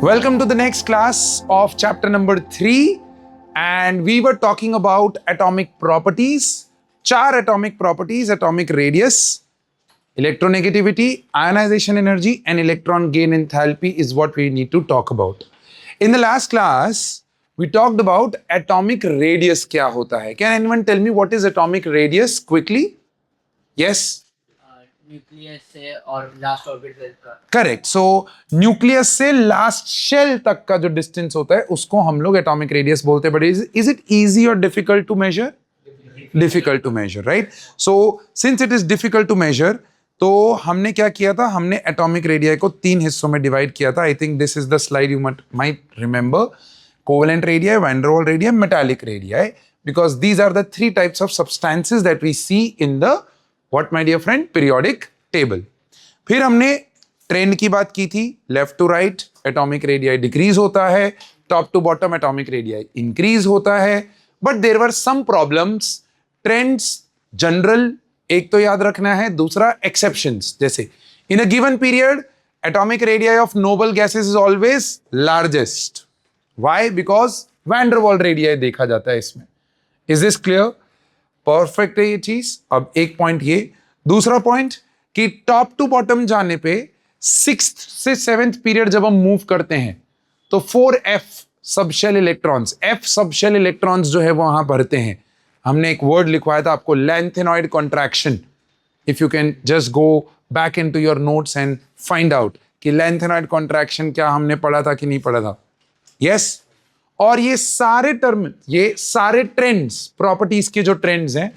Welcome to the next class of chapter number 3, and we were talking about atomic properties. 4 atomic properties: atomic radius, electronegativity, ionization energy, and electron gain enthalpy is what we need to talk about. In the last class, we talked about atomic radius. क्या होता है? Can anyone tell me what is atomic radius quickly? Yes. Nucleus से और last orbital का. Correct. सो nucleus से last shell तक का जो डिस्टेंस होता है उसको हम लोग एटॉमिक रेडियस बोलते हैं. बट इज इट इजी और difficult to measure? Difficult to measure, right? So since it is difficult to measure, तो हमने क्या किया था? हमने एटॉमिक रेडियाई को 3 हिस्सों में डिवाइड किया था. I think this is the slide you might remember. Covalent radii, van der Waals radii, metallic radii, because these are the 3 types of substances that we see in the what my dear friend, periodic table. फिर हमने trend की बात की थी. Left to right atomic radii decrease होता है, top to bottom atomic radii increase होता है. But there were some problems. Trends general एक तो याद रखना है, दूसरा एक्सेप्शंस. जैसे in a given period atomic radii of noble gases is always largest. Why? Because van der Waals radii देखा जाता है इसमें. Is this clear? परफेक्ट है ये चीज. अब एक पॉइंट ये. दूसरा पॉइंट कि टॉप टू बॉटम जाने पे 6th से 7th पीरियड जब हम मूव करते हैं तो 4f subshell electrons, f subshell electrons जो है वो वहां भरते हैं. हमने एक वर्ड लिखवाया था आपको, lanthanoid contraction. If you can just go back into your notes and find out कि लैंथेनॉइड कॉन्ट्रैक्शन क्या हमने पढ़ा था कि नहीं पढ़ा था. यस. और ये सारे टर्म, ये सारे ट्रेंड्स, प्रॉपर्टीज के जो ट्रेंड्स हैं,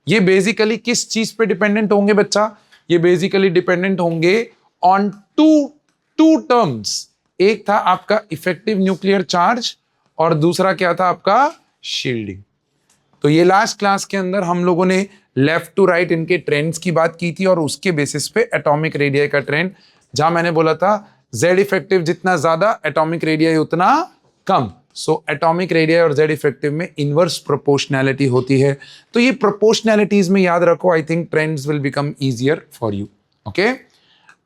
ये बेसिकली किस चीज पे डिपेंडेंट होंगे बच्चा? ये बेसिकली डिपेंडेंट होंगे ऑन टू टर्म्स. एक था आपका इफेक्टिव न्यूक्लियर चार्ज और दूसरा क्या था आपका? शील्डिंग. तो ये लास्ट क्लास के अंदर हम लोगों ने लेफ्ट टू राइट इनके ट्रेंड्स की बात की थी और उसके बेसिस पे एटॉमिक रेडियाई का ट्रेंड, जहां मैंने बोला था जेड इफेक्टिव जितना ज्यादा एटॉमिक रेडियाई उतना कम. सो एटॉमिक रेडियाई और जेड इफेक्टिव में इनवर्स प्रोपोर्शनैलिटी होती है. तो ये प्रोपोर्शनैलिटीज में याद रखो. I think trends will become easier for you. Okay,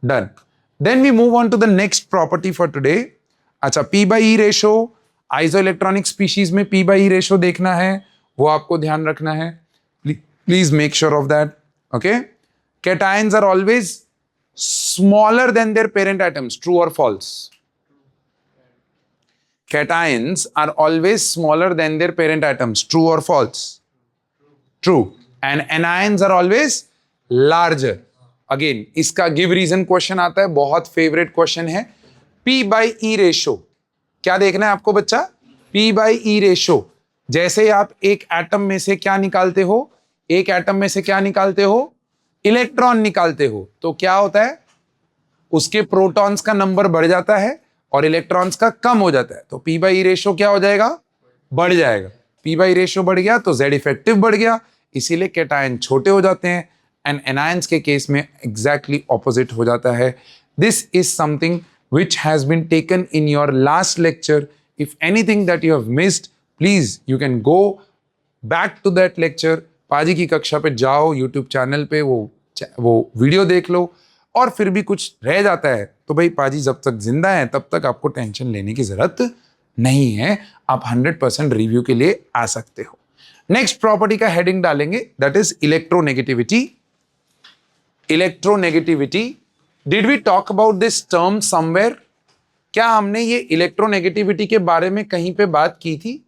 done. Then we move on to the next property for today. अच्छा, P by E ratio. Isoelectronic species में पी बाई ई रेशो देखना है, वो आपको ध्यान रखना है. Please make sure of that. Okay. Cations are always smaller than there parent atoms. True और false? Cations are always smaller than their parent atoms. True or false? True. And anions are always larger. Again, इसका give reason question आता है, बहुत favorite question है. P by E ratio. क्या देखना है आपको बच्चा? P by E ratio. जैसे आप एक एटम में से क्या निकालते हो? एक एटम में से क्या निकालते हो? इलेक्ट्रॉन निकालते हो. तो क्या होता है? उसके प्रोटॉन्स का नंबर बढ़ जाता है और इलेक्ट्रॉन्स का कम हो जाता है. तो पी बाई ई रेशो क्या हो जाएगा? बढ़ जाएगा. पी बाई रेशो बढ़ गया तो जेड इफेक्टिव बढ़ गया, इसीलिए कैटायन छोटे हो जाते हैं. एंड एनायंस के केस में एग्जैक्टली ऑपोजिट हो जाता है. This is something which has been taken in your last lecture. If anything that you have missed, please you can go back to that lecture. पाजी की कक्षा पे जाओ, यूट्यूब चैनल पे वो वीडियो देख लो. और फिर भी कुछ रह जाता है तो भाई पाजी जब तक जिंदा है तब तक आपको टेंशन लेने की जरूरत नहीं है. आप 100% रिव्यू के लिए आ सकते हो. नेक्स्ट प्रॉपर्टी का हेडिंग डालेंगे, that is electronegativity. Electronegativity, did we talk about this term somewhere? क्या हमने ये इलेक्ट्रोनेगेटिविटी के बारे में कहीं पे बात की थी?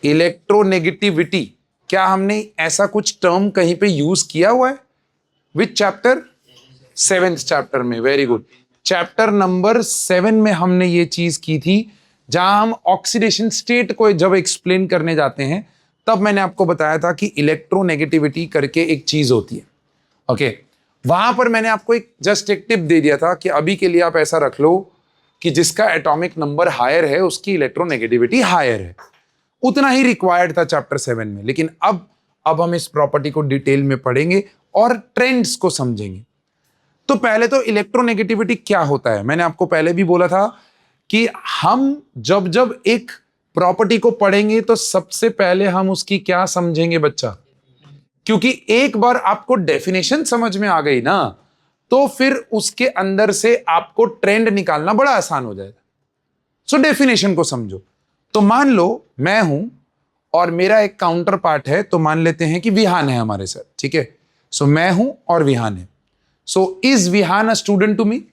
इलेक्ट्रोनेगेटिविटी, क्या हमने ऐसा कुछ टर्म कहीं पे यूज किया हुआ है? विच चैप्टर? 7th चैप्टर में. Very good. चैप्टर नंबर 7 में हमने ये चीज की थी, जहां हम ऑक्सीडेशन स्टेट को जब एक्सप्लेन करने जाते हैं तब मैंने आपको बताया था कि इलेक्ट्रोनेगेटिविटी करके एक चीज होती है. ओके. वहां पर मैंने आपको एक टिप दे दिया था कि अभी के लिए आप ऐसा रख लो कि जिसका एटॉमिक नंबर हायर है उसकी इलेक्ट्रोनेगेटिविटी हायर है. उतना ही रिक्वायर्ड था चैप्टर 7 में. लेकिन अब हम इस प्रॉपर्टी को डिटेल में पढ़ेंगे और ट्रेंड्स को समझेंगे. तो पहले तो इलेक्ट्रोनेगेटिविटी क्या होता है, मैंने आपको पहले भी बोला था कि हम जब एक प्रॉपर्टी को पढ़ेंगे तो सबसे पहले हम उसकी क्या समझेंगे बच्चा? क्योंकि एक बार आपको डेफिनेशन समझ में आ गई ना, तो फिर उसके अंदर से आपको ट्रेंड निकालना बड़ा आसान हो जाएगा। सो डेफिनेशन को समझो। तो मान लो मैं हूं और मेरा एक काउंटर पार्ट है, तो मान लेते हैं कि विहान है हमारे साथ, ठीक है। सो मैं हूं और विहान है। So is Vihaan a student to me?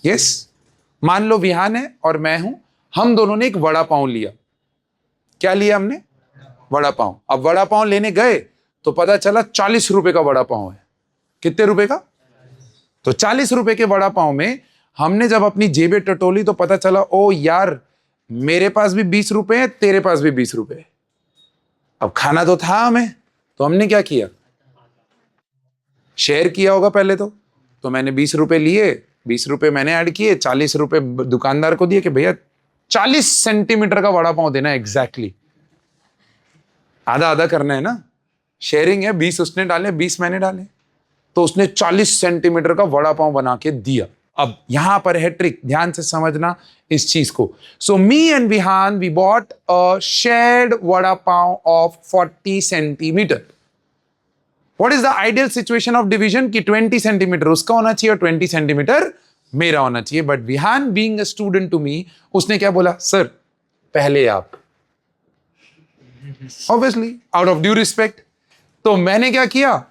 Yes. मान लो विहान है और मैं हूं, हम दोनों ने एक वड़ा पाव लिया। क्या लिया हमने? वड़ा पाव। अब वड़ा पाव लेने गए तो पता चला 40 रुपए का वड़ा पाव है। कितने रुपए का? तो 40 रुपए के वड़ा पाव में हमने जब अपनी जेबें टटोली तो पता चला, ओ यार, मेरे पास भी 20 रुपए है, तेरे पास भी 20 रुपए है। अब खाना तो था हमें, तो हमने क्या किया? शेयर किया होगा पहले तो मैंने 20 रुपए लिए, 20 रुपए मैंने ऐड किए, 40 रुपए दुकानदार को दिए कि भैया 40 सेंटीमीटर का वड़ा पाव देना एग्जैक्टली। आधा आधा करना है ना, शेयरिंग है। 20 उसने डाले, 20 मैंने डाले, तो उसने 40 सेंटीमीटर का वड़ा पाव बना के दिया। अब यहां पर है ट्रिक, ध्यान से समझना इस चीज को। So me and Vihaan we bought a shared vada pav of 40 centimetre. What is the ideal situation of division? कि 20 सेंटीमीटर उसका होना चाहिए और 20 सेंटीमीटर मेरा होना चाहिए। But Vihaan being a student to me, उसने क्या बोला? सर पहले आप। Obviously out of due respect. तो मैंने क्या किया?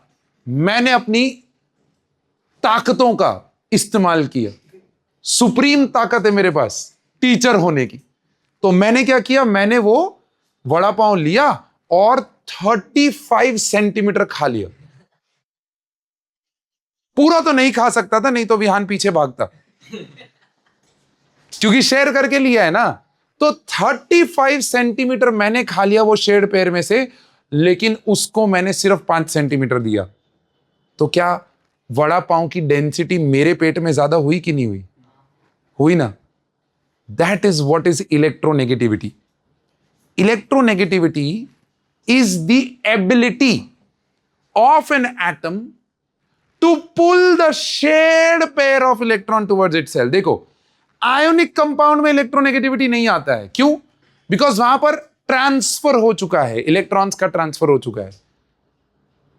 मैंने अपनी ताकतों का इस्तेमाल किया। सुप्रीम ताकत है मेरे पास टीचर होने की। तो मैंने क्या किया? मैंने वो वड़ा पाव लिया और 35 सेंटीमीटर खा लिया। पूरा तो नहीं खा सकता था, नहीं तो विहान पीछे भागता, क्योंकि शेयर करके लिया है ना। तो 35 सेंटीमीटर मैंने खा लिया वो शेयर्ड पेयर में से, लेकिन उसको मैंने सिर्फ 5 सेंटीमीटर दिया। तो क्या वड़ा पाव की डेंसिटी मेरे पेट में ज्यादा हुई कि नहीं हुई? हुई ना। That is what is electronegativity. Electronegativity is the ability of an atom to pull the shared pair of electron towards itself. देखो, आयोनिक कंपाउंड में इलेक्ट्रोनेगेटिविटी नहीं आता है। क्यों? बिकॉज वहां पर ट्रांसफर हो चुका है, इलेक्ट्रॉन्स का ट्रांसफर हो चुका है।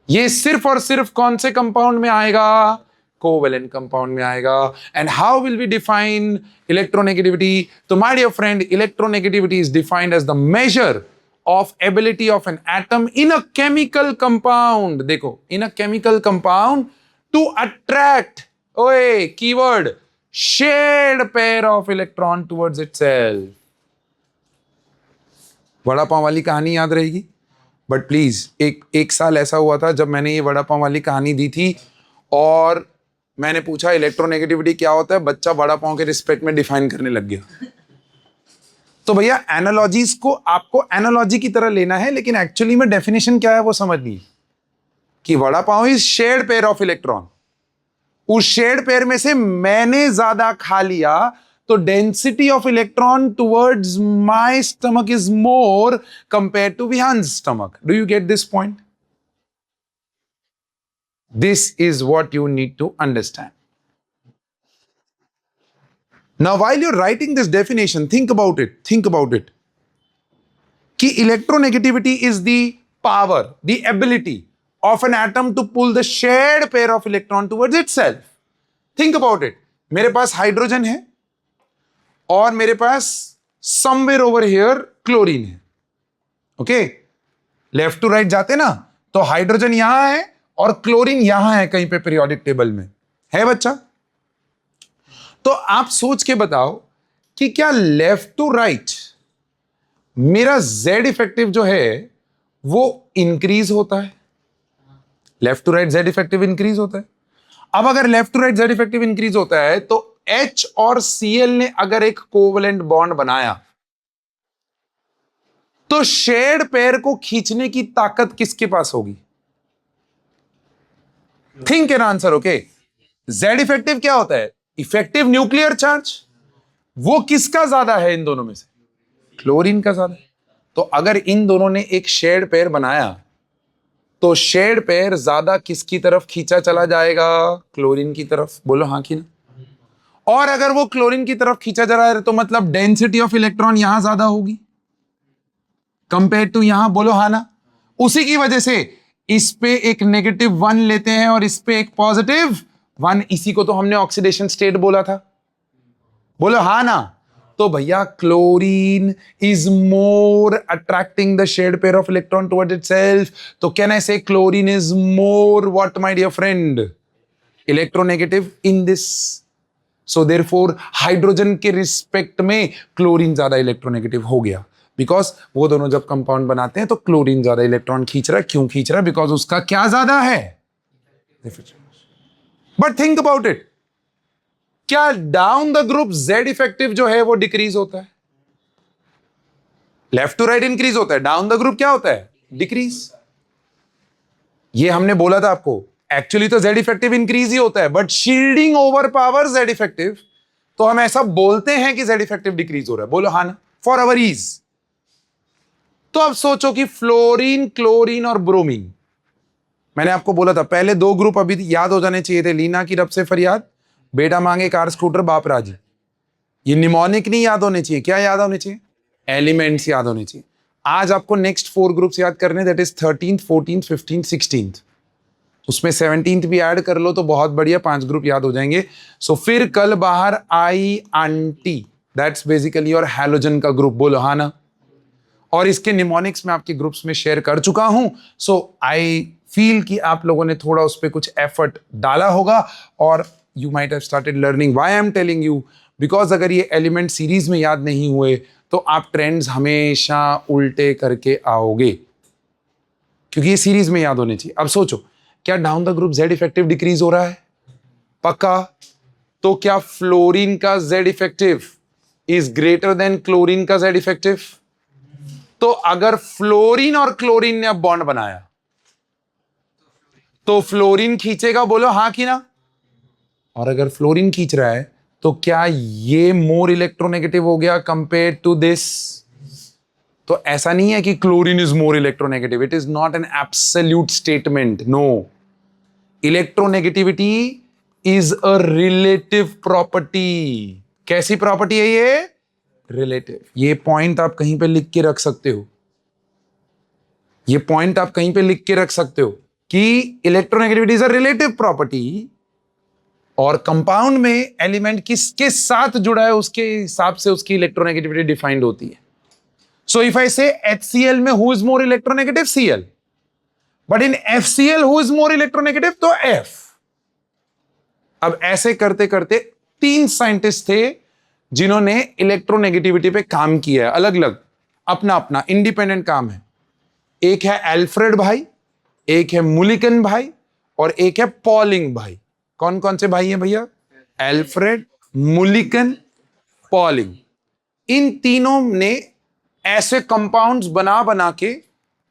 ये सिर्फ और सिर्फ कौन से कंपाउंड में आएगा? कोवेलेंट कंपाउंड में आएगा। And how will we define electronegativity? तो my dear friend, electronegativity is defined as the measure of ability of an atom in a chemical compound. देखो, in a chemical compound to attract, ओए keyword, shared pair of electron towards itself. Vada pav वाली कहानी याद रहेगी। But please, एक साल ऐसा हुआ था जब मैंने ये वड़ा पाव वाली कहानी दी थी और मैंने पूछा इलेक्ट्रोनेगेटिविटी क्या होता है, बच्चा वड़ा पाव के रिस्पेक्ट में डिफाइन करने लग गया। तो भैया एनालॉजीज को आपको एनालॉजी की तरह लेना है, लेकिन एक्चुअली में डेफिनेशन क्या है वो समझनी है कि vada pav is shared pair of electron. उस शेयर्ड पेयर में से मैंने ज्यादा खा लिया, तो density of electron towards my stomach is more compare to Vihaan's stomach. Do you get this point? This is what you need to understand. Now, while you're writing this definition, think about it. Think about it. कि electronegativity is the power, the ability of an atom to pull the shared pair of electron towards itself. Think about it. मेरे पास hydrogen है और मेरे पास somewhere over here chlorine है. Okay, left to right जाते ना, तो hydrogen यहां है और क्लोरीन यहां है कहीं पे पीरियोडिक टेबल में है बच्चा. तो आप सोच के बताओ कि क्या लेफ्ट टू राइट मेरा Z इफेक्टिव जो है वो इंक्रीज होता है? Left to right Z effective increase होता है. अब अगर left to right Z effective increase होता है तो H और Cl ने अगर एक कोवेलेंट बॉन्ड बनाया तो शेयर्ड पेयर को खींचने की ताकत किसके पास होगी? Think an answer. Okay, Z effective क्या होता है? Effective nuclear charge. वो किसका ज्यादा है इन दोनों में से? क्लोरीन का ज्यादा. तो अगर इन दोनों ने एक शेयर्ड पेयर बनाया तो शेयर्ड पेयर ज्यादा किसकी तरफ खींचा चला जाएगा? क्लोरीन की तरफ. बोलो हाँ कि ना. और अगर वो क्लोरीन की तरफ खींचा जा रहा है तो मतलब डेंसिटी ऑफ इलेक्ट्रॉन यहां ज्यादा होगी कंपेयर टू यहां. बोलो हाँ ना. उसी की वजह से इस पे एक -1 लेते हैं और इस पे एक 1 इसी को तो हमने ऑक्सीडेशन स्टेट बोला था, बोलो हाँ ना। तो भैया chlorine is more attracting the shared pair of electron towards itself, तो can I say chlorine is more what my dear friend, electronegative in this. So therefore hydrogen के रिस्पेक्ट में क्लोरीन ज्यादा इलेक्ट्रोनेगेटिव हो गया, बिकॉज वो दोनों जब compound बनाते हैं तो क्लोरीन ज्यादा इलेक्ट्रॉन खींच रहा है। क्यों खींच रहा है? बिकॉज उसका क्या ज्यादा है, बट थिंक अबाउट इट, क्या down the group Z effective जो है वो डिक्रीज होता है? लेफ्ट टू राइट इंक्रीज होता है, डाउन द ग्रुप क्या होता है? डिक्रीज। ये हमने बोला था आपको, एक्चुअली तो Z इफेक्टिव इंक्रीज ही होता है, but shielding over power Z effective, तो हम ऐसा बोलते हैं कि Z इफेक्टिव डिक्रीज हो रहा है। बोलो हाँ ना, फॉर अवर ईज। तो अब सोचो कि फ्लोरीन, क्लोरीन और ब्रोमीन, मैंने आपको बोला था पहले 2 ग्रुप अभी याद हो जाने चाहिए थे, लीना की रब से फरियाद, बेटा मांगे कार स्कूटर बाप राजी। ये निमोनिक नहीं याद होने चाहिए, क्या याद होने चाहिए? एलिमेंट्स याद होने चाहिए। आज आपको नेक्स्ट 4 ग्रुप्स याद करने, that is 13th 14th 15th 16th, उसमें 17th भी ऐड कर लो तो बहुत बढ़िया, 5 ग्रुप याद हो जाएंगे। सो फिर कल बाहर आई आंटी, दैट्स बेसिकली और हैलोजन का ग्रुप, बोलो हाँ ना। और इसके निमोनिक्स में आपके ग्रुप्स में शेयर कर चुका हूं, सो आई फील कि आप लोगों ने थोड़ा उस पर कुछ एफर्ट डाला होगा, और you might have started learning. Why I am telling you, because अगर ये एलिमेंट सीरीज में याद नहीं हुए तो आप ट्रेंड्स हमेशा उल्टे करके आओगे, क्योंकि ये सीरीज में याद होने चाहिए। अब सोचो, क्या down the group Z effective decrease हो रहा है? पक्का। तो क्या फ्लोरीन का Z effective is greater than chlorine का Z इफेक्टिव? तो अगर फ्लोरीन और क्लोरीन ने अब बॉन्ड बनाया तो फ्लोरीन खींचेगा, बोलो हाँ कि ना। और अगर फ्लोरीन खींच रहा है तो क्या ये मोर इलेक्ट्रोनेगेटिव हो गया कंपेयर टू दिस? तो ऐसा नहीं है कि chlorine is more electronegative, it is not an absolute statement, no. Electronegativity is a relative property. कैसी प्रॉपर्टी है ये? रिलेटिव। ये पॉइंट आप कहीं पे लिख के रख सकते हो, ये पॉइंट आप कहीं पे लिख के रख सकते हो कि electronegativity is a relative property, और कंपाउंड में एलिमेंट किसके साथ जुड़ा है उसके हिसाब से उसकी इलेक्ट्रोनेगेटिविटी डिफाइंड होती है। सो इफ आई से HCl में who is more electronegative? Cl, but in FCl who is more electronegative? तो F। अब ऐसे करते करते 3 साइंटिस्ट थे जिन्होंने इलेक्ट्रोनेगेटिविटी पे काम किया है, अलग अलग, अपना अपना इंडिपेंडेंट काम है। एक है एल्फ्रेड भाई, एक है मुलिकन भाई, और एक है पॉलिंग भाई। कौन कौन से भाई हैं भैया? Alfred, Mulliken, polling. इन तीनों ने ऐसे कंपाउंड्स बना बना के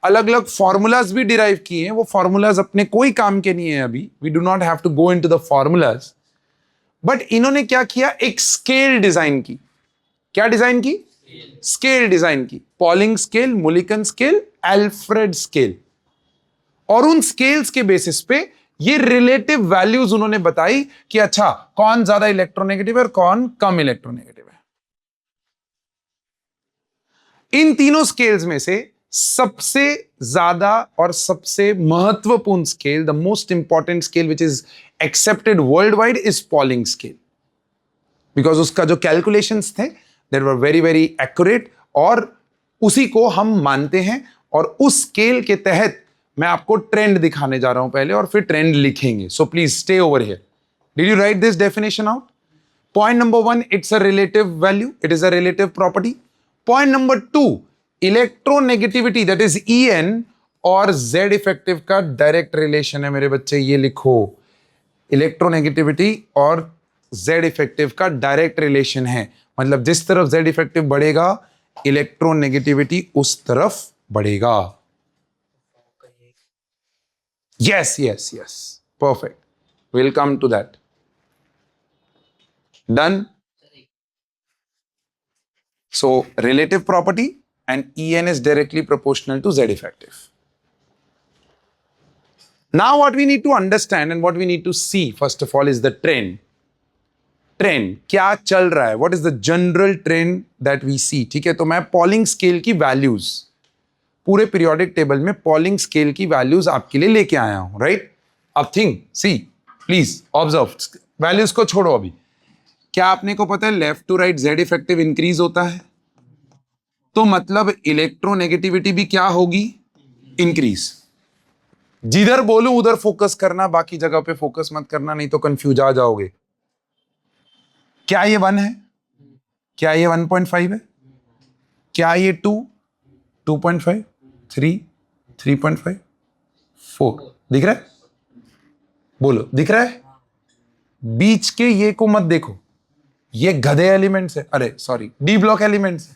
अलग अलग फॉर्मूलाज भी डिराइव किए हैं। वो फॉर्मूलाज अपने कोई काम के नहीं है अभी, we do not have to go into the formulas, but इन्होंने क्या किया, एक स्केल डिजाइन की। क्या डिजाइन की? स्केल डिजाइन की। Polling scale, Mulliken scale, Alfred scale. और उन स्केल्स के बेसिस पे ये रिलेटिव वैल्यूज उन्होंने बताई कि अच्छा कौन ज्यादा इलेक्ट्रोनेगेटिव है और कौन कम इलेक्ट्रोनेगेटिव है। इन तीनों स्केल्स में से सबसे ज्यादा और सबसे महत्वपूर्ण scale, the most important scale which is accepted world wide, is polling scale, because उसका जो कैलकुलेशंस थे देर वर वेरी वेरी एक्यूरेट, और उसी को हम मानते हैं। और उस स्केल के तहत मैं आपको ट्रेंड दिखाने जा रहा हूं पहले, और फिर ट्रेंड लिखेंगे। So please stay over here. Did you right this definition out? Point number 1, it's a relative value, it is a relative property. Point number 2, electronegativity that is En और Z इफेक्टिव का direct relation है मेरे बच्चे, ये लिखो। Electronegativity और Z effective का direct relation है, मतलब जिस तरफ Z इफेक्टिव बढ़ेगा इलेक्ट्रोनेगेटिविटी उस तरफ बढ़ेगा। Yes, yes, yes. Perfect. We'll come to that. Done? So, relative property and En is directly proportional to Z effective. Now, what we need to understand and what we need to see, first of all, is the trend. Trend, क्या चल रहा है? What is the general trend that we see? ठीक है, तो मैं Pauling scale की values, पूरे पीरियोडिक टेबल में पॉलिंग स्केल की वैल्यूज आपके लिए लेके आया हूं, राइट? अब think, see, please observe, values को छोड़ो अभी। क्या आपने को पता है left to right Z effective increase होता है, तो मतलब इलेक्ट्रोनेगेटिविटी भी क्या होगी, इंक्रीज। जिधर बोलूं उधर फोकस करना, बाकी जगह पे फोकस मत करना, नहीं तो कंफ्यूज आ जाओगे। क्या ये 1 है, क्या ये 1.5 है, क्या ये 2, 2.5, 3, 3.5, 4 दिख रहा है, बोलो दिख रहा है। बीच के ये को मत देखो, ये गधे एलिमेंट्स है, अरे सॉरी डी ब्लॉक एलिमेंट्स है।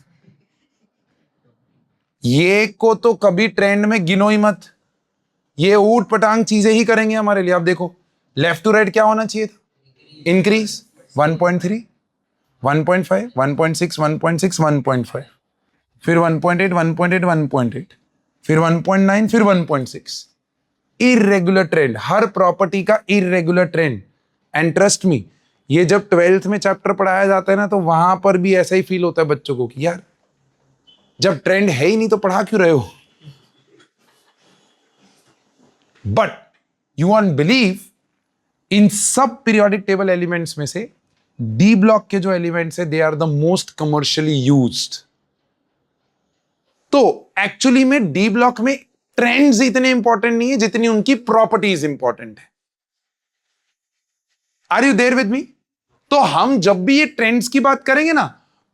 ये को तो कभी ट्रेंड में गिनो ही मत, ये ऊट पटांग चीजें ही करेंगे हमारे लिए। आप देखो लेफ्ट टू राइट क्या होना चाहिए था, इंक्रीज 1.3, 1.5, 1.6, 1.6, 1.5, फिर 1.8, 1.8, 1.8, फिर 1.9, फिर 1.6। इरेगुलर ट्रेंड, हर प्रॉपर्टी का irregular trend. And trust me, ये जब 12th में चैप्टर पढ़ाया जाता है ना, तो वहां पर भी ऐसा ही फील होता है बच्चों को कि यार जब ट्रेंड है ही नहीं तो पढ़ा क्यों रहे हो। बट यू वॉन्ट बिलीव, इन सब पीरियोडिक टेबल एलिमेंट्स में से डी ब्लॉक के जो एलिमेंट्स है, they are the most commercially used. तो एक्चुअली में डी ब्लॉक में ट्रेंड्स इतने इंपॉर्टेंट नहीं है जितनी उनकी प्रॉपर्टीज इंपॉर्टेंट है। Are you there with me? तो हम जब भी ये ट्रेंड्स की बात करेंगे ना,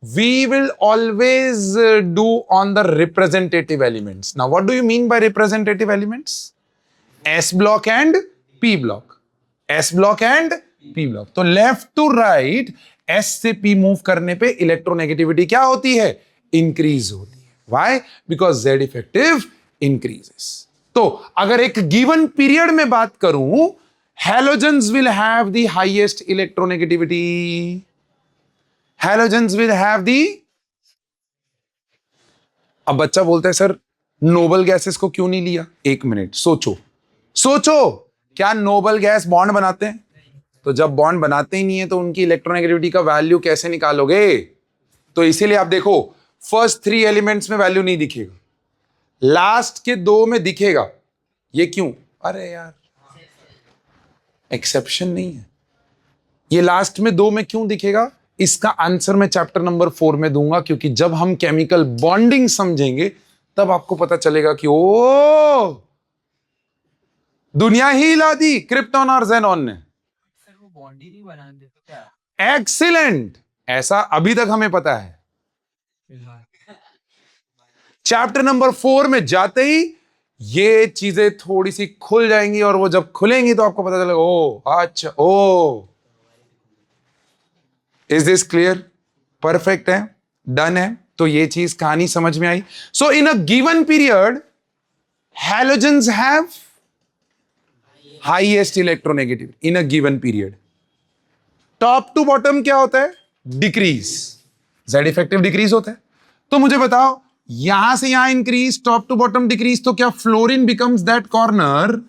we will always do on the representative elements. Now what do you mean by representative elements? S block and P block, S block and P block. तो लेफ्ट टू राइट एस से P move करने पे electronegativity क्या होती है, increase होती है। Why? Because Z effective increases. तो अगर एक गिवन पीरियड में बात करूं, halogens will have the highest electronegativity. Halogens will have the, अब बच्चा बोलता है सर नोबल गैसेस को क्यों नहीं लिया? एक मिनट सोचो, सोचो, क्या नोबल गैस बॉन्ड बनाते हैं? तो जब बॉन्ड बनाते ही नहीं है तो उनकी इलेक्ट्रोनेगेटिविटी का वैल्यू कैसे निकालोगे? तो इसीलिए आप देखो फर्स्ट 3 एलिमेंट्स में वैल्यू नहीं दिखेगा, लास्ट के 2 में दिखेगा। ये क्यों? अरे यार एक्सेप्शन नहीं है, ये लास्ट में 2 में क्यों दिखेगा? इसका आंसर मैं चैप्टर नंबर 4 में दूंगा, क्योंकि जब हम केमिकल बॉन्डिंग समझेंगे तब आपको पता चलेगा कि ओ दुनिया ही हिला दी क्रिप्टॉन और ज़ेनॉन ने। सर वो बॉन्ड ही नहीं बनाते तो क्या? एक्सीलेंट, ऐसा अभी तक हमें पता है। चैप्टर नंबर 4 में जाते ही ये चीजें थोड़ी सी खुल जाएंगी, और वो जब खुलेंगी तो आपको पता चलेगा ओ अच्छा, oh is this clear? Perfect है, डन है। तो ये चीज कहानी समझ में आई। So in a given period halogens have highest electronegativity in a given period. Top to bottom क्या होता है? डिक्रीज, जेड इफेक्टिव डिक्रीज होता है। तो मुझे बताओ, यहां से यहां increase, top to bottom decrease, तो क्या फ्लोरीन बिकम्स दैट कॉर्नर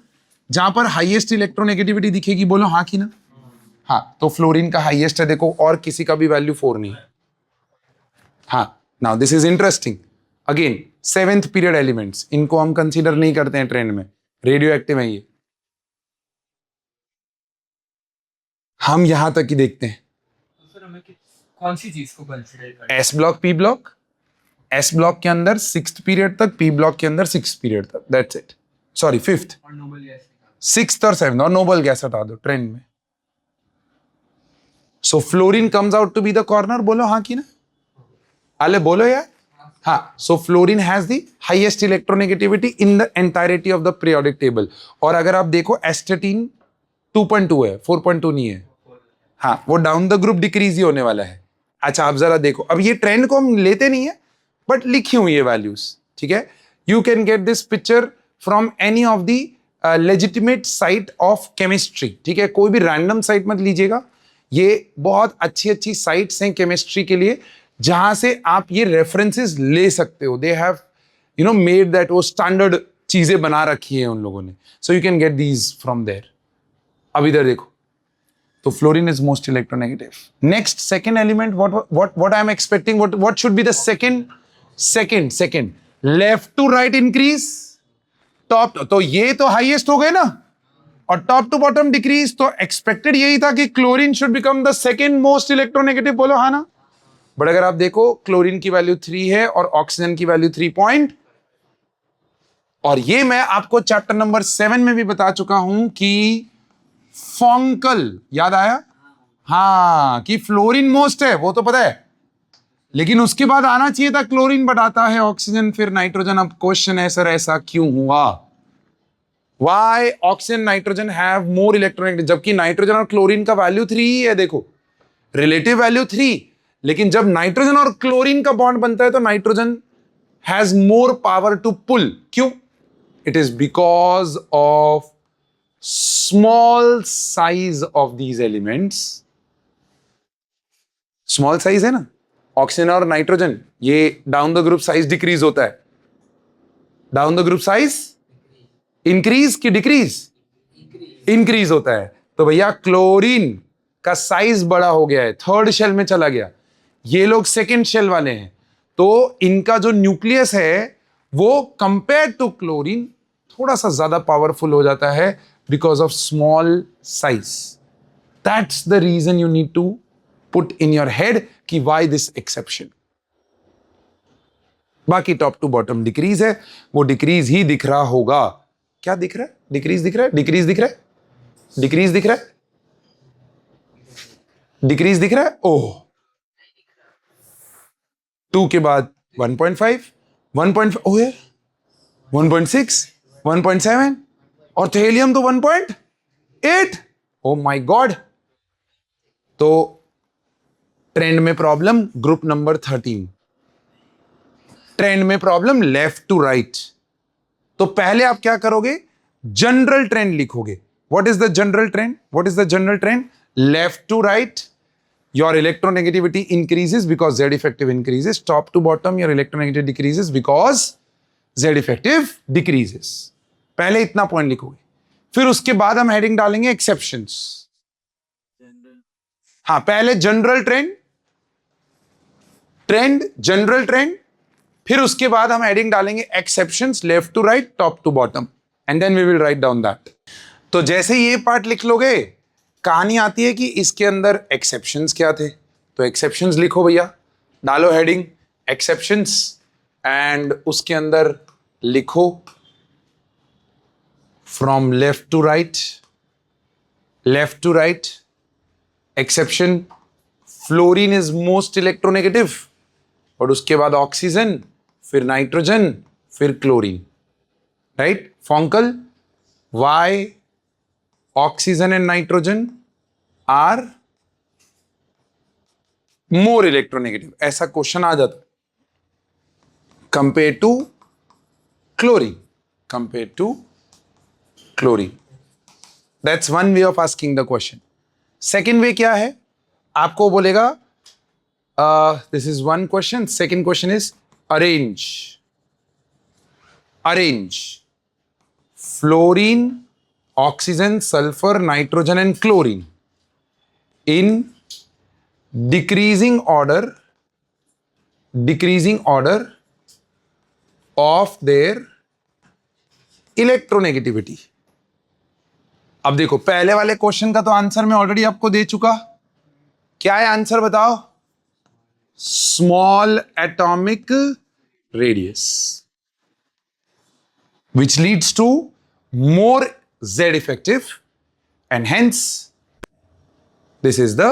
जहां पर हाईएस्ट इलेक्ट्रोनेगेटिविटी दिखेगी? बोलो हाँ कि ना? हाँ, तो फ्लोरीन का हाईएस्ट है, देखो, और किसी का भी वैल्यू 4 नहीं है। हाँ, now this is interesting. Again 7th period elements, इनको हम कंसीडर नहीं करते हैं ट्रेंड में, रेडियो एक्टिव है ये, हम यहां तक ही देखते हैं। तो सर हमें कौन सी चीज को कंसीडर करना? S block, P block, S block के अंदर 6th पीरियड तक, पी ब्लॉक के अंदर 6th पीरियड तक, दैट्स इट। सॉरी 5th, और नोबल गैस 6th और 7th, और नोबल गैस हटा दो ट्रेंड में। So fluorine comes out to be the corner, बोलो हाँ कि ना? अले बोलो यार। हाँ, so fluorine has the highest electronegativity in the entirety of the periodic table. और अगर आप देखो एस्टेटीन 2.2 है, 4.2 नहीं है। हाँ, वो डाउन द ग्रुप डिक्रीज ही होने वाला है। अच्छा, आप जरा देखो, अब ये ट्रेंड को हम लेते नहीं है बट लिखी हुई है वैल्यूज, ठीक है? You can get this picture from any of the legitimate site of chemistry, ठीक है? कोई भी रैंडम साइट मत लीजिएगा, ये बहुत अच्छी अच्छी साइट्स हैं केमिस्ट्री के लिए, जहां से आप ये रेफरेंसेस ले सकते हो। दे हैव मेड दैट, वो स्टैंडर्ड चीजें बना रखी है उन लोगों ने, so you can get these from there. अब इधर देखो, तो fluorine is most electronegative. Next, second element, what I am expecting, what should be the second left to right increase, top, तो ये तो हाईएस्ट हो गए ना, और टॉप टू बॉटम डिक्रीज, तो एक्सपेक्टेड यही था कि chlorine should become the second most electronegative, बोलो हाँ ना। बट अगर आप देखो क्लोरीन की वैल्यू 3 है और ऑक्सीजन की वैल्यू 3 पॉइंट, और ये मैं आपको चैप्टर नंबर 7 में भी बता चुका हूं कि फॉन्कल, याद आया? हाँ, कि फ्लोरीन मोस्ट है वो तो पता है, लेकिन उसके बाद आना चाहिए था क्लोरीन, बट आता है ऑक्सीजन फिर नाइट्रोजन। अब क्वेश्चन है सर ऐसा क्यों हुआ? Why oxygen nitrogen have more electronegative, जबकि नाइट्रोजन और क्लोरीन का वैल्यू 3 ही है, देखो रिलेटिव वैल्यू 3, लेकिन जब नाइट्रोजन और क्लोरीन का बॉन्ड बनता है तो nitrogen has more power to pull. क्यों? It is because of small size of these elements. Small size है ना, ऑक्सीजन और नाइट्रोजन, ये down the group size decrease होता है। Down the group size increase की डिक्रीज? इंक्रीज होता है। तो भैया क्लोरीन का साइज बड़ा हो गया है, थर्ड शेल में चला गया, ये लोग सेकेंड शेल वाले हैं, तो इनका जो न्यूक्लियस है वो कंपेयर टू क्लोरीन थोड़ा सा ज्यादा पावरफुल हो जाता है because of small size. That's the reason you need to put in your head कि व्हाई दिस एक्सेप्शन। बाकी टॉप टू बॉटम डिक्रीज है, वो डिक्रीज ही दिख रहा होगा। क्या दिख रहा है? डिक्रीज दिख रहा है, डिक्रीज दिख रहा है, डिक्रीज दिख रहा है, डिक्रीज दिख रहा है। ओह, 2 के बाद 1.5, 1.5, ओह 1.6, 1.7, और तो हीलियम तो 1.8। Oh my God. तो ट्रेंड में प्रॉब्लम ग्रुप नंबर 13, ट्रेंड में प्रॉब्लम लेफ्ट टू राइट। तो पहले आप क्या करोगे? जनरल ट्रेंड लिखोगे। What is the general trend? What is the general trend? Left to right your electronegativity increases because Z effective increases. Top to bottom your electronegativity decreases because Z effective decreases. पहले इतना point लिखोगे, फिर उसके बाद हम heading डालेंगे exceptions. हाँ, पहले जनरल ट्रेंड, जनरल ट्रेंड, फिर उसके बाद हम हेडिंग डालेंगे exceptions, left to right, top to bottom, and then we will write down that. तो जैसे ये पार्ट लिख लोगे, कहानी आती है कि इसके अंदर एक्सेप्शंस क्या थे। तो एक्सेप्शंस लिखो भैया, डालो हेडिंग एक्सेप्शंस, एंड उसके अंदर लिखो from left to right, left to right exception, fluorine is most electronegative, और उसके बाद ऑक्सीजन, फिर नाइट्रोजन, फिर क्लोरीन, राइट? फॉन्कल, why oxygen and nitrogen are more electronegative, ऐसा क्वेश्चन आ जाता compare to chlorine, compare to chlorine. That's one way of asking the question. Second way क्या है? आपको बोलेगा this is one question, second question is arrange, arrange fluorine, oxygen, sulfur, nitrogen and chlorine in decreasing order of their electronegativity. अब देखो, पहले वाले question का तो आंसर मैं ऑलरेडी आपको दे चुका। क्या है आंसर बताओ? Small atomic radius which leads to more Z effective, and hence this is the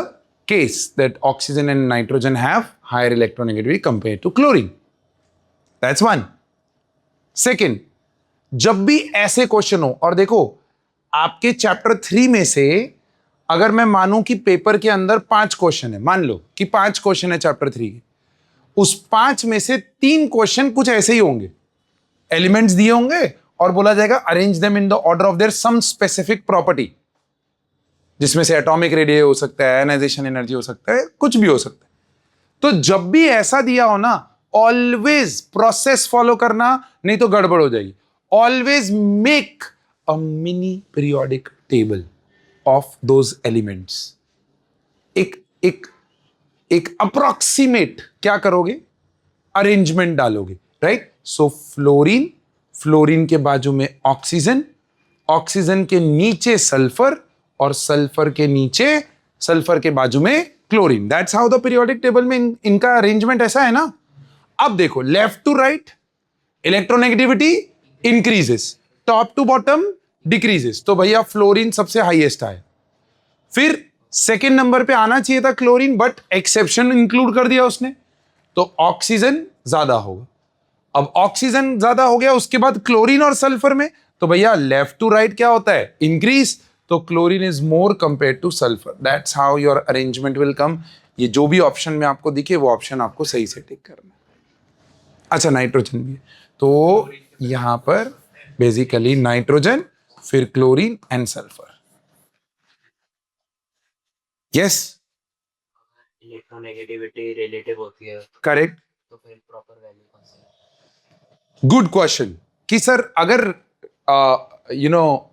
case that oxygen and nitrogen have higher electronegativity compared to chlorine. That's one. Second, जब भी ऐसे question हो, और देखो आपके चैप्टर 3 में से अगर मैं मानूं कि पेपर के अंदर 5 क्वेश्चन है, मान लो कि 5 क्वेश्चन है चैप्टर 3 के, उस 5 में से 3 क्वेश्चन कुछ ऐसे ही होंगे, एलिमेंट्स दिए होंगे और बोला जाएगा arrange them in the order of their some specific property, जिसमें से एटॉमिक रेडियस हो सकता है, आयनाइजेशन एनर्जी हो सकता है, कुछ भी हो सकता है। तो जब भी ऐसा दिया हो ना, ऑलवेज प्रोसेस फॉलो करना, नहीं तो गड़बड़ हो जाएगी। Always make a mini periodic table of those elements. एक अप्रोक्सीमेट क्या करोगे? अरेंजमेंट डालोगे, राइट? सो फ्लोरीन, फ्लोरीन के बाजू में ऑक्सीजन, ऑक्सीजन के नीचे सल्फर और सल्फर के नीचे, सल्फर के बाजू में chlorine. That's how the periodic table में इनका अरेंजमेंट ऐसा है ना। अब देखो left to right electronegativity increases, top to bottom decreases, तो भैया फ्लोरीन सबसे हाईएस्ट आए। फिर सेकेंड नंबर पे आना चाहिए था क्लोरीन, बट एक्सेप्शन इंक्लूड कर दिया उसने, तो ऑक्सीजन ज्यादा होगा। अब ऑक्सीजन ज्यादा हो गया, उसके बाद क्लोरीन और सल्फर में, तो भैया लेफ्ट टू राइट क्या होता है, इंक्रीज, तो chlorine is more compare two sulphur. That's how your arrangement will come. ये जो भी ऑप्शन में आपको दिखे वो ऑप्शन आपको सही से टिक करना है। अच्छा नाइट्रोजन भी है, तो यहां पर बेसिकली नाइट्रोजन, फिर chlorine and sulphur. Yes electronegativity relative होती है, करेक्ट, तो फिर प्रॉपर वैल्यू कौन सी है? गुड क्वेश्चन कि सर अगर you know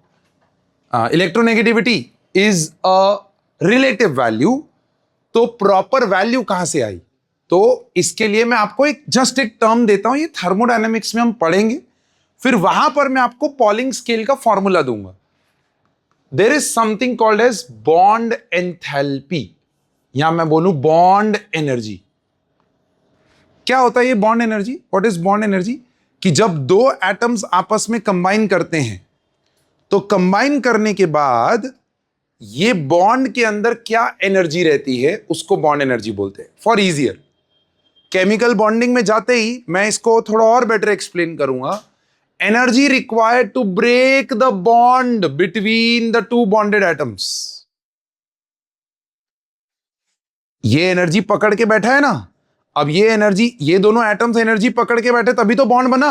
electronegativity is a relative value, तो प्रॉपर वैल्यू कहां से आई? तो इसके लिए मैं आपको जस्ट एक टर्म देता हूं, ये थर्मोडायनेमिक्स में हम पढ़ेंगे, फिर वहां पर मैं आपको पॉलिंग स्केल का फॉर्मूला दूंगा। There is something called as bond enthalpy, या मैं बोलूं बॉन्ड एनर्जी। क्या होता है ये bond energy? What is bond energy? कि जब दो एटम्स आपस में कंबाइन करते हैं, तो कंबाइन करने के बाद ये बॉन्ड के अंदर क्या एनर्जी रहती है उसको बॉन्ड एनर्जी बोलते हैं। फॉर इजियर, केमिकल बॉन्डिंग में जाते ही मैं इसको थोड़ा और बेटर एक्सप्लेन करूंगा। Energy required to break the bond between the two bonded atoms. ये एनर्जी पकड़ के बैठा है ना, अब ये एनर्जी, ये दोनों एटम्स एनर्जी पकड़ के बैठे तभी तो बॉन्ड बना।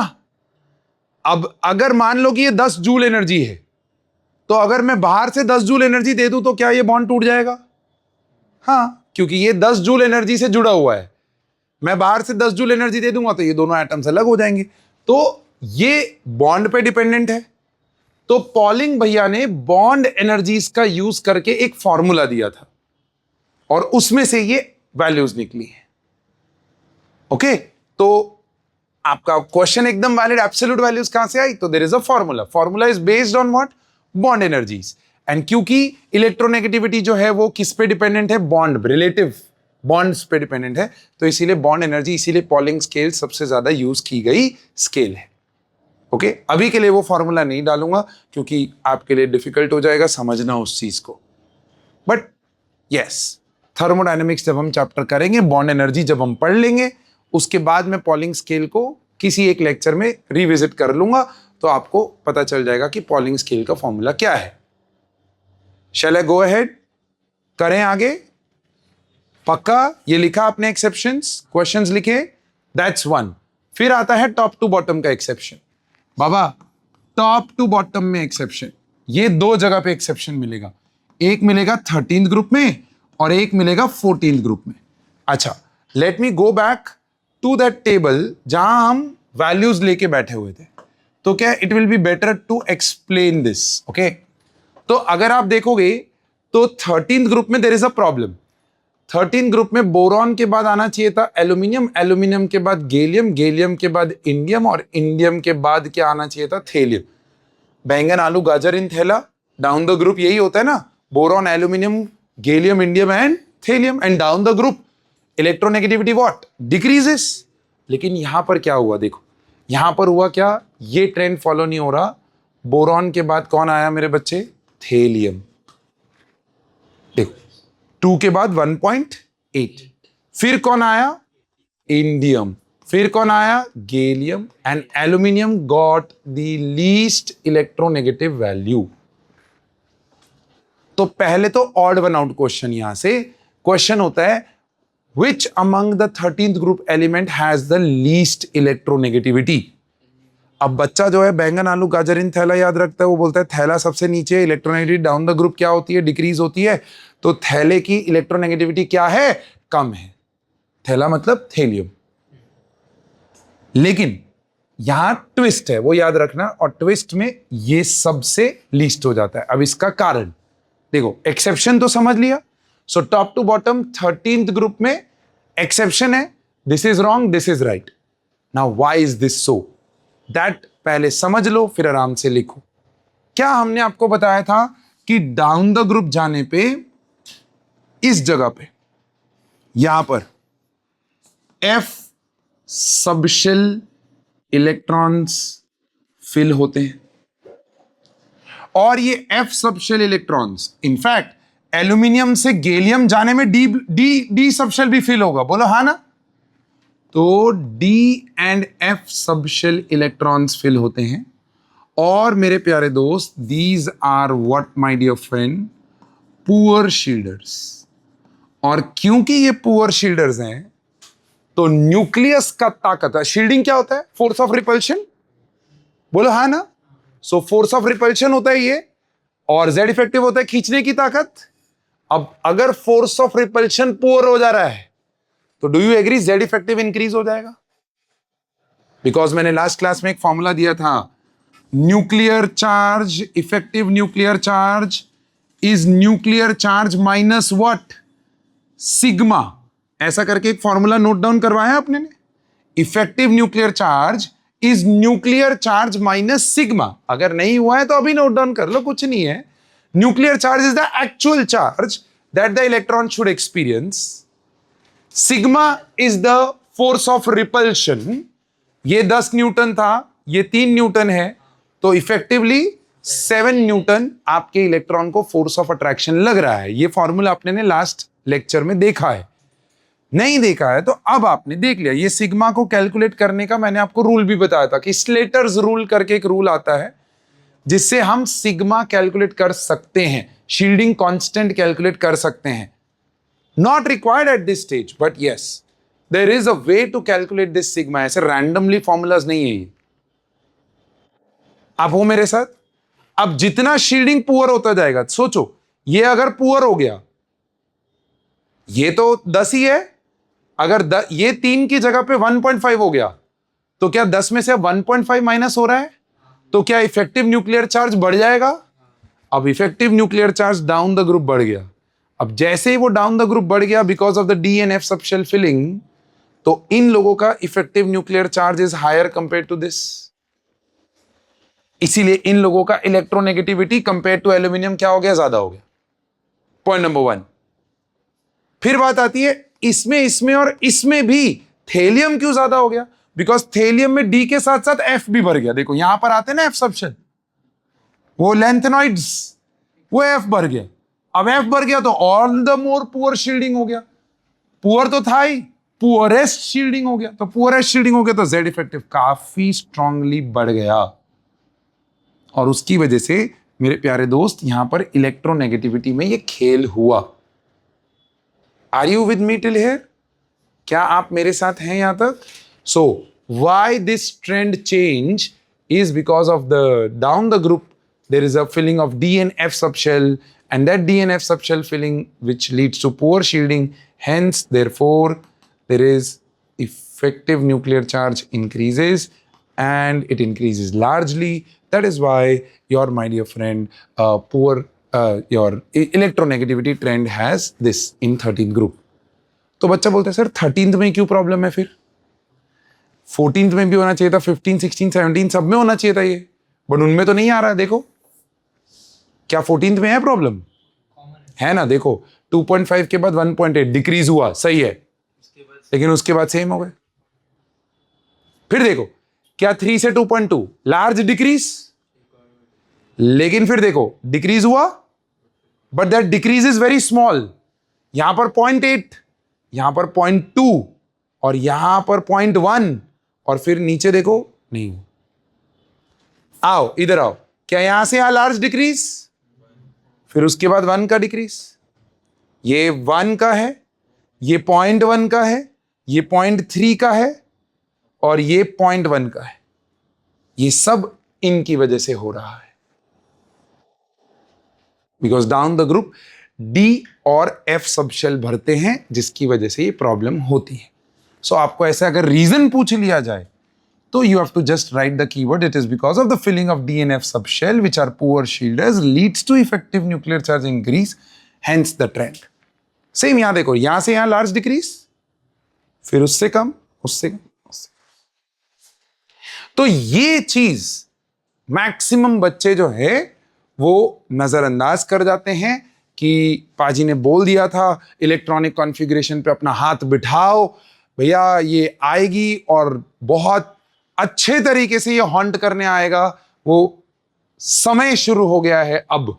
अब अगर मान लो कि ये 10 जूल एनर्जी है, तो अगर मैं बाहर से 10 जूल एनर्जी दे दूं तो क्या ये बॉन्ड टूट जाएगा? हाँ, क्योंकि ये 10 जूल एनर्जी से जुड़ा हुआ है। मैं बाहर से 10 जूल एनर्जी दे दूंगा तो ये दोनों एटम्स अलग हो जाएंगे, तो ये बॉन्ड पे डिपेंडेंट है। तो पॉलिंग भैया ने बॉन्ड एनर्जीज का यूज करके एक फॉर्मूला दिया था और उसमें से ये वैल्यूज निकली है। ओके, तो आपका क्वेश्चन एकदम वैलिड, एब्सोल्यूट वैल्यूज कहां से आई? तो there is a formula, formula is based on what? Bond energies. And क्योंकि इलेक्ट्रोनेगेटिविटी जो है वो किस पे डिपेंडेंट है? बॉन्ड, रिलेटिव बॉन्ड्स पे डिपेंडेंट है, तो इसीलिए बॉन्ड एनर्जी, इसीलिए पॉलिंग स्केल सबसे ज्यादा यूज की गई स्केल है। ओके, अभी के लिए वो फॉर्मूला नहीं डालूंगा क्योंकि आपके लिए डिफिकल्ट हो जाएगा समझना उस चीज को। बट यस, थर्मोडायनेमिक्स जब हम चैप्टर करेंगे, बॉन्ड एनर्जी जब हम पढ़ लेंगे, उसके बाद मैं पॉलिंग स्केल को किसी एक लेक्चर में रिविजिट कर लूंगा, तो आपको पता चल जाएगा कि पॉलिंग स्केल का फॉर्मूला क्या है। शैल आई गो अहेड, करें आगे? पक्का? ये लिखा आपने एक्सेप्शंस, क्वेश्चंस लिखे, दैट्स वन। फिर आता है टॉप टू बॉटम का एक्सेप्शन। बाबा टॉप टू बॉटम में एक्सेप्शन, ये दो जगह पे एक्सेप्शन मिलेगा, एक मिलेगा 13th ग्रुप में और एक मिलेगा 14th ग्रुप में। अच्छा, let me go back to that table जहां हम वैल्यूज लेके बैठे हुए थे, तो क्या it will be better to explain this. Okay, तो अगर आप देखोगे तो 13th ग्रुप में there is a problem. 13th group में बोरॉन के बाद आना चाहिए था एल्यूमिनियम, एल्यूमिनियम के बाद गैलियम, गैलियम के बाद इंडियम और इंडियम के बाद क्या आना चाहिए था? थेलियम। बैंगन आलू गाजर इन थैला, डाउन द ग्रुप यही होता है ना, boron, aluminium, gallium, indium and thallium, and down the group electronegativity what? Decreases. लेकिन यहां पर क्या हुआ? देखो यहां पर हुआ क्या, ये ट्रेंड फॉलो नहीं हो रहा। बोरॉन के बाद कौन आया मेरे बच्चे? थेलियम। देखो 2 के बाद 1.8, फिर कौन आया? इंडियम, फिर कौन आया? Gallium, and aluminium got the least electronegative value. तो पहले तो ऑड वन आउट क्वेश्चन, यहां से क्वेश्चन होता है which among the 13th group element has the least electronegativity। अब बच्चा जो है बैंगन आलू गाजर इन थैला याद रखता है, वो बोलता है थैला सबसे नीचे, इलेक्ट्रोनेगेटिविटी डाउन द ग्रुप क्या होती है? डिक्रीज होती है। तो थैले की इलेक्ट्रोनेगेटिविटी क्या है? कम है। थैला मतलब थेलियम। लेकिन यहां ट्विस्ट है, वो याद रखना, और ट्विस्ट में ये सबसे लीस्ट हो जाता है। अब इसका कारण देखो, एक्सेप्शन तो समझ लिया। So top to bottom 13th group में एक्सेप्शन है, this is wrong, this is right. Now why is this so? That पहले समझ लो, फिर आराम से लिखो। क्या हमने आपको बताया था कि डाउन द ग्रुप जाने पे इस जगह पे यहां पर F सबशेल इलेक्ट्रॉन्स फिल होते हैं और ये F subshell electrons in fact aluminium से गैलियम जाने में डी सबशेल भी फिल होगा, बोलो हाँ ना। तो D and F subshell electrons fill होते हैं और मेरे प्यारे दोस्त these are what my dear friend poor shielders. और क्योंकि ये पुअर शील्डर्स हैं तो न्यूक्लियस का ताकत है। शील्डिंग क्या होता है? फोर्स ऑफ रिपल्शन, बोलो हाँ ना। सो फोर्स ऑफ रिपल्शन होता है ये और जेड इफेक्टिव होता है खींचने की ताकत। अब अगर फोर्स ऑफ रिपल्शन पुअर हो जा रहा है तो do you agree Z effective increase हो जाएगा? बिकॉज मैंने लास्ट क्लास में एक फॉर्मूला दिया था, nuclear charge, effective nuclear charge is nuclear charge minus what? Sigma. ऐसा करके एक फॉर्मूला नोट डाउन करवाया आपने ने। Effective nuclear charge is nuclear charge minus sigma. अगर नहीं हुआ है तो अभी नोट डाउन कर लो, कुछ नहीं है। Nuclear charge is the actual charge that the electron should experience. Sigma is the force of repulsion. ये 10 न्यूटन था, ये 3 न्यूटन है, तो इफेक्टिवली 7 न्यूटन आपके इलेक्ट्रॉन को फोर्स ऑफ अट्रैक्शन लग रहा है। ये फॉर्मूला आपने ने लास्ट लेक्चर में देखा है। नहीं देखा है तो अब आपने देख लिया। ये सिग्मा को कैलकुलेट करने का मैंने आपको रूल भी बताया था कि स्लेटर्स रूल करके एक रूल आता है जिससे हम सिग्मा कैलकुलेट कर सकते हैं, शील्डिंग कांस्टेंट कैलकुलेट कर सकते हैं। Not required at this stage but yes there is a way to calculate this sigma. ऐसे रैंडमली फॉर्मूलाज नहीं है ये। आप हो मेरे साथ? अब जितना शील्डिंग पुअर होता जाएगा, सोचो ये अगर पुअर हो गया, ये तो 10 ही है, अगर ये 3 की जगह पे 1.5 हो गया तो क्या 10 में से 1.5 माइनस हो रहा है? तो क्या इफेक्टिव न्यूक्लियर चार्ज बढ़ जाएगा? अब effective nuclear charge down the group बढ़ गया। अब जैसे ही वो डाउन द ग्रुप बढ़ गया because of the D and F subshell filling, तो इन लोगों का effective nuclear charge is higher compare to this. इसीलिए इन लोगों का इलेक्ट्रोनेगेटिविटी कंपेयर टू एल्यूमिनियम क्या हो गया? ज्यादा हो गया। Point number 1। फिर बात आती है इसमें और इसमें भी थेलियम क्यों ज्यादा हो गया? बिकॉज थेलियम में डी के साथ साथ एफ भी भर गया। देखो यहां पर आते हैं ना एफ सबशेल, वो लेंथेनॉइड्स, वो एफ भर गया। अब एफ भर गया तो all the more poor shielding हो गया। पुअर तो था ही, पुअरेस्ट शील्डिंग हो गया। तो पुअरेस्ट शील्डिंग हो गया तो जेड इफेक्टिव काफी स्ट्रांगली बढ़ गया और उसकी वजह से मेरे प्यारे दोस्त यहां पर इलेक्ट्रोनेगेटिविटी में ये खेल हुआ। Are you with me till here? क्या आप मेरे साथ हैं यहां तक? So why this trend change is because of the down the group there is a filling of D and F subshell, and that D and F subshell filling which leads to poor shielding. Hence, therefore, there is effective nuclear charge increases, and it increases largely. That is why your, my dear friend, your electronegativity trend has this in 13th group. तो बच्चा बोलता है sir 13th में क्यों problem है? फिर 14th में भी होना चाहिए था, 15, 16, 17 सब में होना चाहिए था ये, बट उनमें तो नहीं आ रहा है। देखो क्या 14th में है प्रॉब्लम? है ना? देखो 2.5 के बाद 1.8 डिक्रीज हुआ, सही है, लेकिन उसके बाद सेम हो गए। फिर देखो क्या 3 से 2.2 लार्ज डिक्रीज, लेकिन फिर देखो डिक्रीज हुआ but that decrease is very small. यहां पर 0.8, यहां पर 0.2 और यहां पर 0.1 और फिर नीचे देखो नहीं। आओ इधर आओ, क्या यहां से यहां लार्ज डिक्रीज, फिर उसके बाद 1 का डिक्रीज। ये 1 का है, ये 0.1 का है, ये 0.3 का है और ये 0.1 का है। ये सब इनकी वजह से हो रहा है because down the group D और एफ सबशेल भरते हैं, जिसकी वजह से ये प्रॉब्लम होती है। सो आपको ऐसा अगर रीजन पूछ लिया जाए तो you have to just write the keyword. It is because of the filling of D and F subshell, which are poor shielders, leads to effective nuclear charge increase, hence the trend. Same यहां देखो, यहां से यहां large decrease, फिर उससे कम, उससे कम, उससे। तो ये चीज मैक्सिमम बच्चे जो है वो नजरअंदाज कर जाते हैं कि पाजी ने बोल दिया था इलेक्ट्रॉनिक कॉन्फ़िगरेशन पे अपना हाथ बिठाओ भैया, ये आएगी और बहुत अच्छे तरीके से ये हॉन्ट करने आएगा, वो समय शुरू हो गया है अब।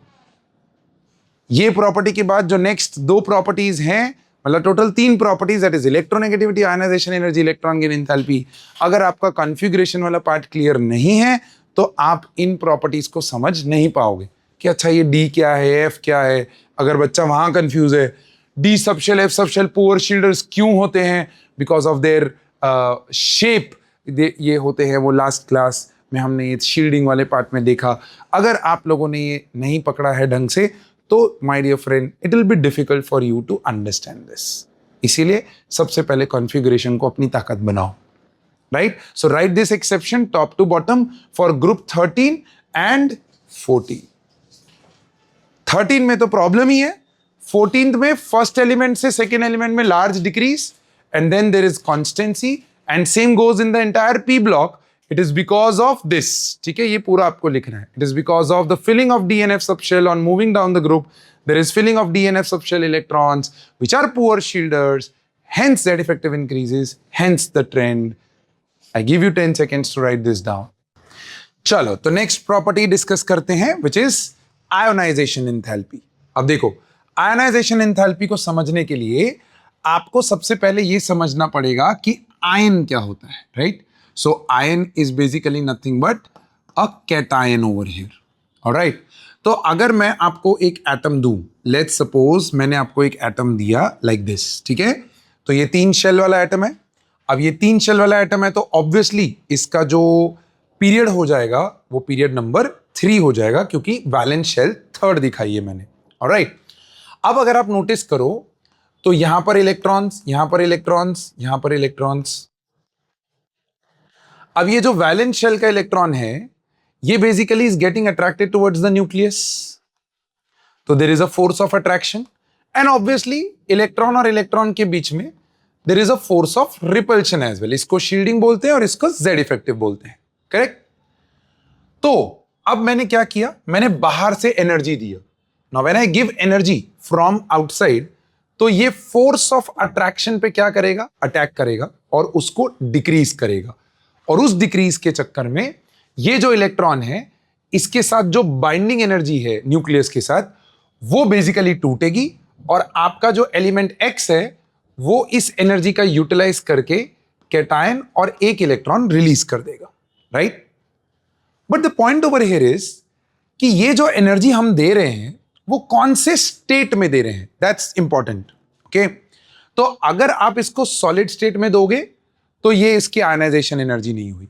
ये प्रॉपर्टी के बाद जो नेक्स्ट दो प्रॉपर्टीज हैं, मतलब total 3 properties, that is electronegativity, ionization energy, electron gain enthalpy. अगर आपका कॉन्फ़िगरेशन वाला पार्ट क्लियर नहीं है तो आप इन प्रॉपर्टीज को समझ नहीं पाओगे कि अच्छा ये डी क्या है, एफ क्या है। अगर बच्चा वहां कंफ्यूज है, D subshell, F subshell, poor shielders क्यों होते हैं? बिकॉज ऑफ देयर शेप ये होते हैं। वो लास्ट क्लास में हमने ये शील्डिंग वाले पार्ट में देखा। अगर आप लोगों ने ये नहीं पकड़ा है ढंग से तो my dear friend, it will be difficult for you to understand this. इसीलिए सबसे पहले कॉन्फ़िगरेशन को अपनी ताकत बनाओ, right? So write this exception top to bottom for group 13 and 14। 13 में तो प्रॉब्लम ही है, 14th में फर्स्ट एलिमेंट से सेकेंड एलिमेंट में large decrease and then there is constancy and same goes in the entire P block. It is because of this, ठीक है? ये पूरा आपको लिखना है। It is because of the filling of DNF subshell on moving down the group. There is filling of DNF subshell electrons, which are poor shielders. Hence, Z effective increases. Hence, the trend. I give you 10 seconds to write this down. चलो, तो next property discuss करते हैं, which is ionization enthalpy. अब देखो, ionization enthalpy को समझने के लिए आपको सबसे पहले ये समझना पड़ेगा कि आयन क्या होता है, right? So ion is basically nothing but a cation over here, alright? तो अगर मैं आपको एक एटम दूं, let's suppose मैंने आपको एक एटम दिया like this, ठीक है? तो ये 3 शेल वाला एटम है। अब ये 3 शेल वाला एटम है तो ऑब्वियसली इसका जो पीरियड हो जाएगा वो पीरियड नंबर 3 हो जाएगा, क्योंकि वैलेंस शेल 3rd दिखाई है मैंने, ऑलराइट? अब अगर आप नोटिस करो तो यहां पर इलेक्ट्रॉन्स, यहां पर इलेक्ट्रॉन्स, यहां पर इलेक्ट्रॉन्स। अब ये जो वैलेंस शेल का इलेक्ट्रॉन है ये basically is getting attracted towards the nucleus, तो there is a force of attraction and obviously electron और इलेक्ट्रॉन के बीच में there is a force of repulsion as well. इसको शील्डिंग बोलते हैं और इसको जेड इफेक्टिव बोलते हैं, करेक्ट? तो अब मैंने क्या किया, मैंने बाहर से एनर्जी दिया। Now when I give energy from outside तो ये फोर्स ऑफ अट्रैक्शन पे क्या करेगा, अटैक करेगा और उसको डिक्रीज करेगा। और उस डिक्रीज के चक्कर में ये जो इलेक्ट्रॉन है इसके साथ जो बाइंडिंग एनर्जी है न्यूक्लियस के साथ वो बेसिकली टूटेगी और आपका जो एलिमेंट एक्स है वो इस एनर्जी का यूटिलाइज करके कैटायन और एक इलेक्ट्रॉन रिलीज कर देगा, right? But the point over here is कि ये जो एनर्जी हम दे रहे हैं वो कौन से स्टेट में दे रहे हैं, दैट्स इंपॉर्टेंट, ओके? तो अगर आप इसको सॉलिड स्टेट में दोगे तो ये इसकी आयनाइजेशन एनर्जी नहीं हुई।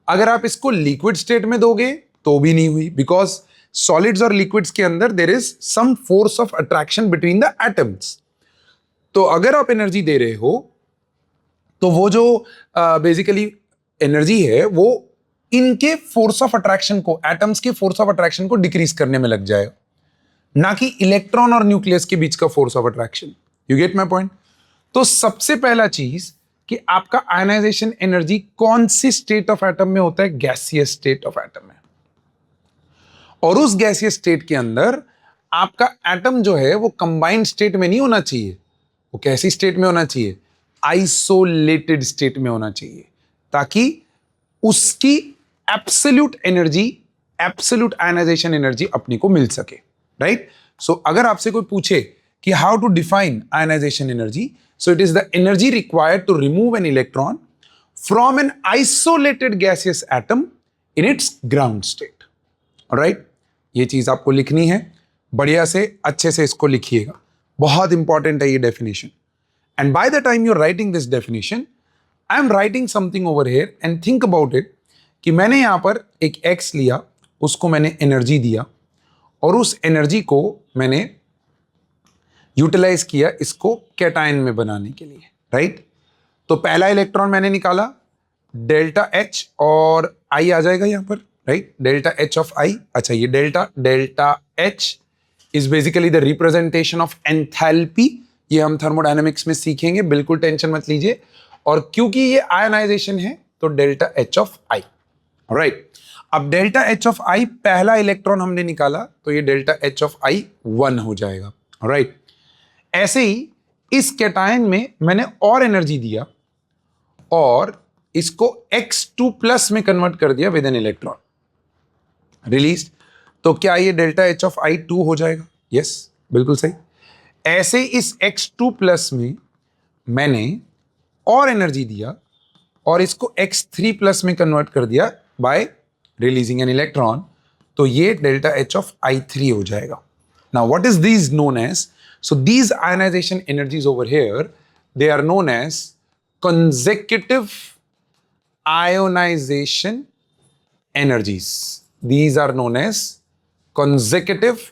अगर आप इसको लिक्विड स्टेट में दोगे तो भी नहीं हुई, बिकॉज सॉलिड्स और लिक्विड्स के अंदर there is some force of attraction between the atoms. तो अगर आप एनर्जी दे रहे हो तो वो जो बेसिकली एनर्जी है वो इनके फोर्स ऑफ अट्रैक्शन को, एटम्स के फोर्स ऑफ अट्रैक्शन को डिक्रीज करने में लग जाएगा, ना कि इलेक्ट्रॉन और न्यूक्लियस के बीच का force of attraction. You get my point? तो सबसे पहला चीज कि आपका आयनाइजेशन एनर्जी कौन सी स्टेट ऑफ एटम में होता है, गैसियस स्टेट ऑफ एटम में। और उस गैसियस स्टेट के अंदर आपका एटम जो है वो कंबाइंड स्टेट में नहीं होना चाहिए। वो कैसी स्टेट में होना चाहिए, आइसोलेटेड स्टेट में होना चाहिए, ताकि उसकी absolute energy, absolute ionization energy अपने को मिल सके, राइट? सो अगर आपसे कोई पूछे कि how to define ionization energy, so it is the energy required to remove an electron from an isolated gaseous atom in its ground state, alright? ये चीज आपको लिखनी है, बढ़िया से अच्छे से इसको लिखिएगा, बहुत इंपॉर्टेंट है ये definition. And by the time you are writing this definition, I am writing something over here and think about it कि मैंने यहां पर एक एक्स लिया, उसको मैंने एनर्जी दिया और उस एनर्जी को मैंने यूटिलाइज किया इसको कैटायन में बनाने के लिए, राइट? तो पहला इलेक्ट्रॉन मैंने निकाला, डेल्टा एच और आई आ जाएगा यहां पर, राइट? डेल्टा एच ऑफ आई। अच्छा, ये delta H is basically the representation of enthalpy. ये हम थर्मोडायनेमिक्स में सीखेंगे, बिल्कुल टेंशन मत लीजिए। और क्योंकि ये आयनाइजेशन है तो delta H of I, right? अब डेल्टा एच ऑफ आई, पहला इलेक्ट्रॉन हमने निकाला तो ये डेल्टा एच ऑफ आई 1 हो जाएगा, राइट। ऐसे ही इस कैटायन में मैंने और एनर्जी दिया और इसको X2 प्लस में कन्वर्ट कर दिया विद एन इलेक्ट्रॉन रिलीज, तो क्या ये डेल्टा एच ऑफ आई 2 हो जाएगा? यस, बिल्कुल सही। ऐसे इस X2 प्लस में मैंने और एनर्जी दिया और इसको X3 प्लस में कन्वर्ट कर दिया बाय रिलीजिंग एन इलेक्ट्रॉन, तो ये डेल्टा एच ऑफ आई 3 हो जाएगा। Now what is these known as? So these ionization energies over here, they are known as consecutive ionization energies. These are known as consecutive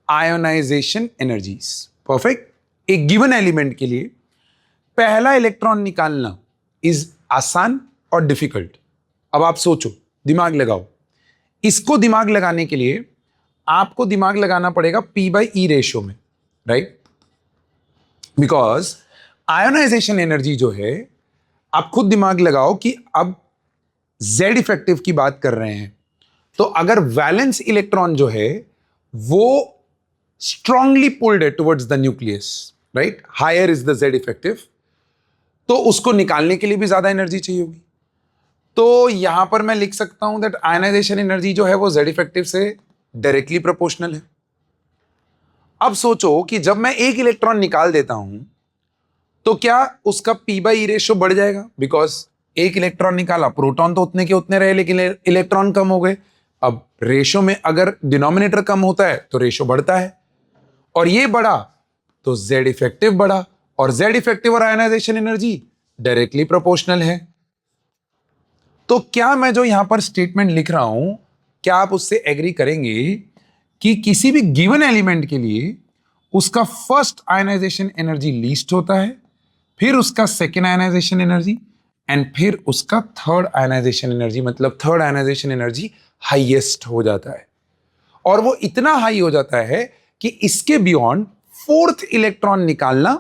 ionization energies. Perfect. एक given element के लिए पहला electron निकालना is आसान और difficult. अब आप सोचो, दिमाग लगाओ। इसको दिमाग लगाने के लिए आपको दिमाग लगाना पड़ेगा P/E रेशियो में, राइट? बिकॉज आयोनाइजेशन एनर्जी जो है, आप खुद दिमाग लगाओ कि अब Z इफेक्टिव की बात कर रहे हैं, तो अगर वैलेंस इलेक्ट्रॉन जो है वो स्ट्रांगली पुल्ड है towards the nucleus, right, higher is the Z effective, तो उसको निकालने के लिए भी ज्यादा एनर्जी चाहिए होगी। तो यहां पर मैं लिख सकता हूं दैट आयनाइजेशन एनर्जी जो है वो Z इफेक्टिव से डायरेक्टली प्रोपोर्शनल है। अब सोचो कि जब मैं एक इलेक्ट्रॉन निकाल देता हूं तो क्या उसका P/E रेशियो बढ़ जाएगा? बिकॉज एक इलेक्ट्रॉन निकाला, प्रोटॉन तो उतने के उतने रहे लेकिन इलेक्ट्रॉन कम हो गए। अब रेशियो में अगर डिनोमिनेटर कम होता है तो रेशियो बढ़ता है, और ये बढ़ा तो Z इफेक्टिव बढ़ा, और Z इफेक्टिव और आयनाइजेशन एनर्जी डायरेक्टली प्रोपोर्शनल है। तो क्या मैं जो यहां पर स्टेटमेंट लिख रहा हूं, क्या आप उससे एग्री करेंगे कि किसी भी गिवन एलिमेंट के लिए उसका फर्स्ट आयनाइजेशन एनर्जी लीस्ट होता है, फिर उसका सेकेंड आयनाइजेशन एनर्जी, एंड फिर उसका थर्ड आयनाइजेशन एनर्जी, मतलब थर्ड आयनाइजेशन एनर्जी हाईएस्ट हो जाता है। और वो इतना हाई हो जाता है कि इसके बियॉन्ड फोर्थ इलेक्ट्रॉन निकालना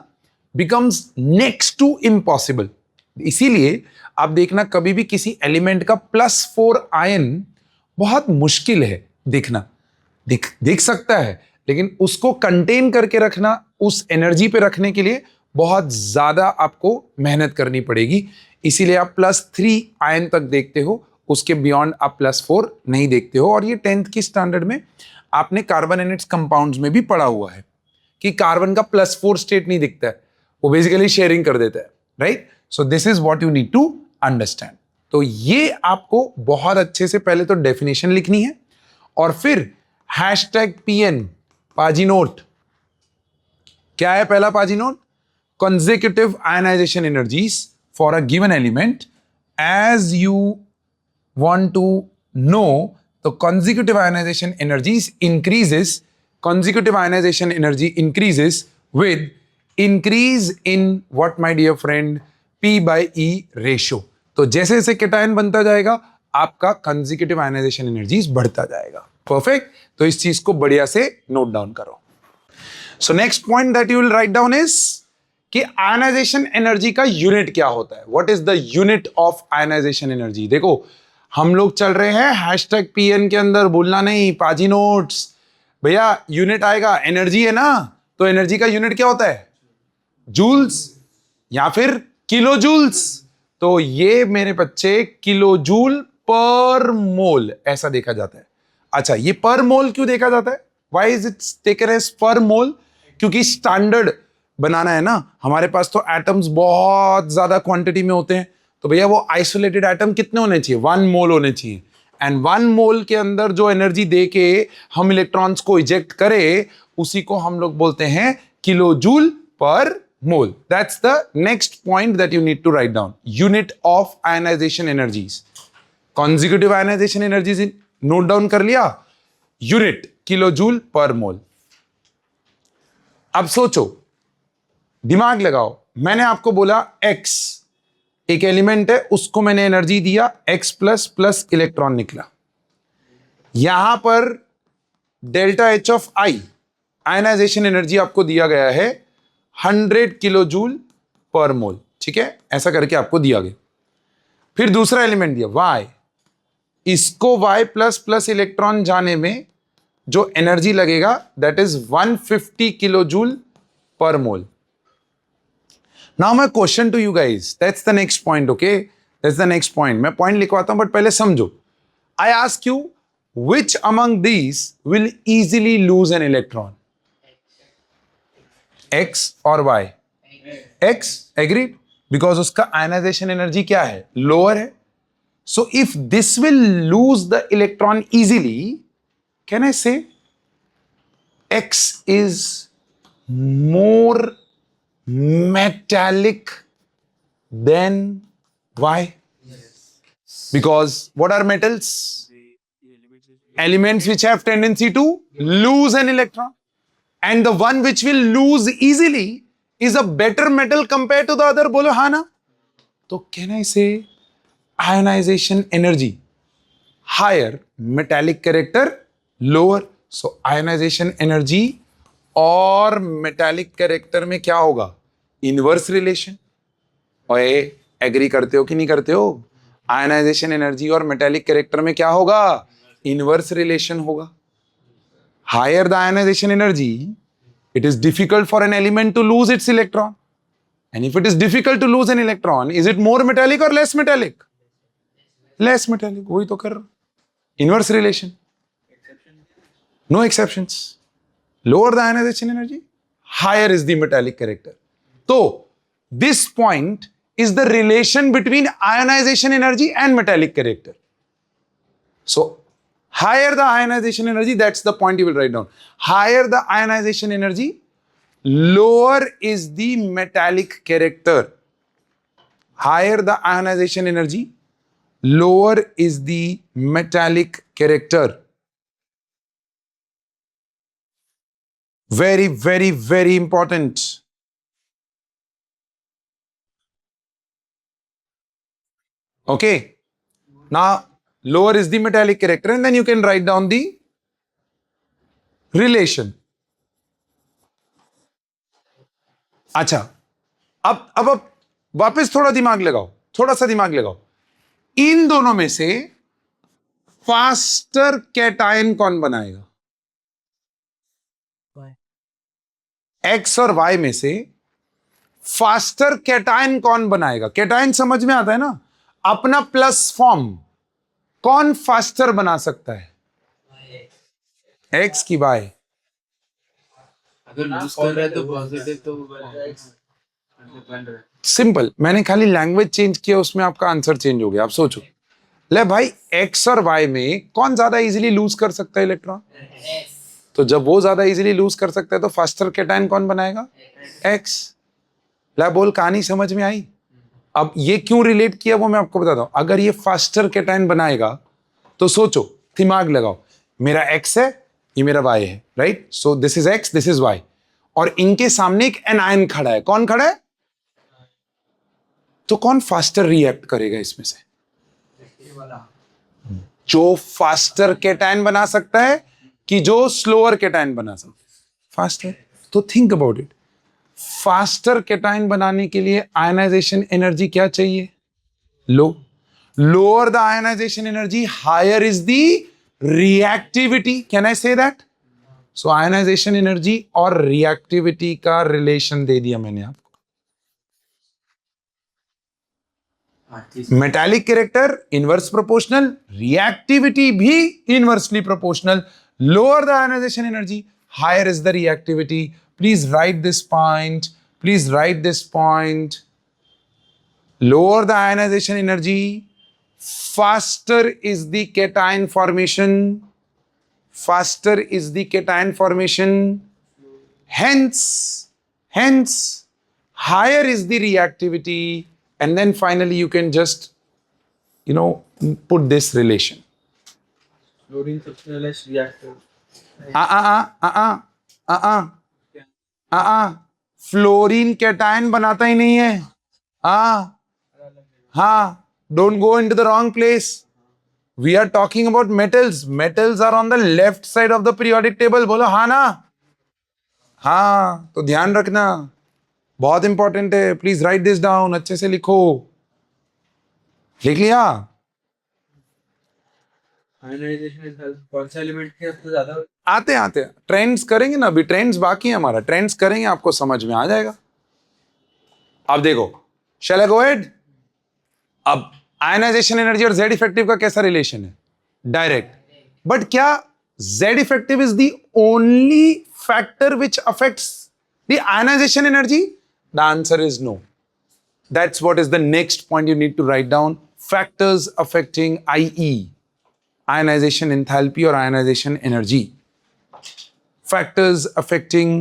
बिकम्स नेक्स्ट टू इम्पॉसिबल। इसीलिए आप देखना, कभी भी किसी एलिमेंट का +4 आयन बहुत मुश्किल है देखना, दिख सकता है, लेकिन उसको कंटेन करके रखना, उस एनर्जी पे रखने के लिए बहुत ज्यादा आपको मेहनत करनी पड़ेगी। इसीलिए आप +3 आयन तक देखते हो, उसके बियॉन्ड आप +4 नहीं देखते हो। और ये 10th की स्टैंडर्ड में आपने कार्बन एंड इट्स कंपाउंड्स में भी पढ़ा हुआ है कि कार्बन का +4 स्टेट नहीं दिखता है, वो बेसिकली शेयरिंग कर देता है, right? So this is what you need to understand. तो ये आपको बहुत अच्छे से पहले तो डेफिनेशन लिखनी है, और फिर #PN पाजी नोट। क्या है पहला पाजी note? consecutive ionization energies for a given element. As you want to know, the consecutive ionization energies increases, consecutive ionization energy increases with increase in what, my dear friend? P/E ratio. तो जैसे जैसे cation बनता जाएगा आपका consecutive ionization energies बढ़ता जाएगा। Perfect. तो इस चीज को बढ़िया से नोट डाउन करो। So next point that you will write down is कि आयनाइजेशन एनर्जी का यूनिट क्या होता है। What is the unit of ionization energy? देखो, हम लोग चल रहे हैं #PN के अंदर, बोलना नहीं, पाजी नोट्स। भैया यूनिट आएगा, एनर्जी है ना, तो एनर्जी का यूनिट क्या होता है? जूल्स या फिर किलो जूल्स। तो ये मेरे बच्चे किलो जूल पर मोल ऐसा देखा जाता है। अच्छा, ये पर मोल क्यों देखा जाता है? Why is it taken as per mole? क्योंकि स्टैंडर्ड बनाना है ना, हमारे पास तो एटम्स बहुत ज्यादा क्वांटिटी में होते हैं, तो भैया वो आइसोलेटेड एटम कितने होने चाहिए? 1 मोल होने चाहिए। एंड 1 मोल के अंदर जो एनर्जी दे के हम इलेक्ट्रॉन्स को इजेक्ट करें, उसी को हम लोग बोलते हैं kilo joule per mole. That's the next point that you need to write down, unit of ionization energies. Consecutive ionization energies note down कर लिया, यूनिट किलो जूल पर मोल। अब सोचो, दिमाग लगाओ, मैंने आपको बोला X एक एलिमेंट है, उसको मैंने एनर्जी दिया X++ इलेक्ट्रॉन निकला। यहां पर delta H of I ionization energy आपको दिया गया है 100 किलो जूल पर मोल, ठीक है, ऐसा करके आपको दिया गया। फिर दूसरा एलिमेंट दिया Y, इसको y प्लस प्लस इलेक्ट्रॉन जाने में जो एनर्जी लगेगा that is 150 kilo joule per mole. Now my question to you guys, that's the next point. Okay, that's the next point. मैं पॉइंट लिखवाता हूं बट पहले समझो. I ask you which among these will easily lose an electron? X or Y? X, agreed, because उसका ionization energy क्या है? Lower है. So if this will lose the electron easily, can I say X is more metallic than Y? Because what are metals? Elements which have tendency to lose an electron, and the one which will lose easily is a better metal compared to the other. बोलो हाँ ना? तो can I say ionization energy higher, metallic character lower? So ionization energy और metallic character में क्या होगा? Inverse relation. ओए, agree करते हो कि नहीं करते हो? आयनाइजेशन एनर्जी और मेटेलिक कैरेक्टर में क्या होगा? इनवर्स रिलेशन होगा. Higher the ionization energy, it is difficult for an element to lose its electron. And if it is difficult to lose an electron, is it more metallic or less metallic? Less metallic. वही तो कर रहा. Inverse relation. No exceptions. Lower the ionization energy, higher is the metallic character. So, this point is the relation between ionization energy and metallic character. So, higher the ionization energy, that's the point you will write down. Higher the ionization energy, lower is the metallic character. Higher the ionization energy, lower is the metallic character. Very, very, very important. Okay. Now, lower is the metallic character, and then you can write down the relation. अच्छा, अब वापस थोड़ा दिमाग लगाओ, थोड़ा सा दिमाग लगाओ. इन दोनों में से फास्टर कैटायन कौन बनाएगा? एक्स और वाई में से फास्टर कैटायन कौन बनाएगा? कैटायन समझ में आता है ना? अपना प्लस फॉर्म कौन फास्टर बना सकता है? एक्स की वाई? अगर लूज कर रहा है तो पॉजिटिव तो बन रहा है. सिंपल, मैंने खाली लैंग्वेज चेंज किया, उसमें आपका आंसर चेंज हो गया. आप सोचो, ले भाई, एक्स और वाई में कौन ज्यादा इजीली लूज कर सकता है इलेक्ट्रॉन? तो जब वो ज्यादा इजीली लूज कर सकता है तो फास्टर कैटायन कौन बनाएगा? एक्स. ला बोल, कहानी समझ में आई? अब ये क्यों रिलेट किया वो मैं आपको बताता हूं. अगर ये फास्टर कैटायन बनाएगा तो सोचो, दिमाग लगाओ. मेरा एक्स है, ये मेरा वाई है, right? So this is X, this is Y, और इनके सामने एक एनायन खड़ा है. कौन खड़ा है? तो कौन फास्टर रिएक्ट करेगा इसमें से? जो फास्टर कैटायन बना सकता है कि जो स्लोअर कैटायन बना सकता है? फास्टर. तो think about it. Faster cation बनाने के लिए आयनाइजेशन एनर्जी क्या चाहिए? Low. Lower the ionization energy, higher is the reactivity. Can I say that? So ionisation energy और रिएक्टिविटी का रिलेशन दे दिया मैंने आपको. Metallic character inverse proportional, reactivity भी inversely proportional. Lower the ionization energy, higher is the reactivity. Please write this point. Please write this point. Lower the ionization energy, faster is the cation formation. Faster is the cation formation. Hence, higher is the reactivity. And then finally, you can just, put this relation. Fluorine सबसे less reactive. Fluorine cation बनाता ही नहीं है. हाँ, don't go into the wrong place. We are talking about metals. Metals are on the left side of the periodic table. बोलो हाँ ना? हाँ, तो ध्यान रखना, बहुत इंपॉर्टेंट है. प्लीज राइट दिस डाउन, अच्छे से लिखो. लिख लिया? आयनाइजेशन इज हेल्प कौन सा एलिमेंट के सबसे ज्यादा आते आते ट्रेंड्स करेंगे ना, अभी ट्रेंड्स बाकी है हमारा, ट्रेंड्स करेंगे आपको समझ में आ जाएगा। अब देखो, शैल आई गो अहेड? अब आयनाइजेशन एनर्जी और जेड इफेक्टिव का कैसा रिलेशन है? डायरेक्ट। बट क्या Z effective is the only factor which affects the ionization energy? The answer is no. That's what is the next point you need to write down. Factors affecting IE, ionization enthalpy or ionization energy. Factors affecting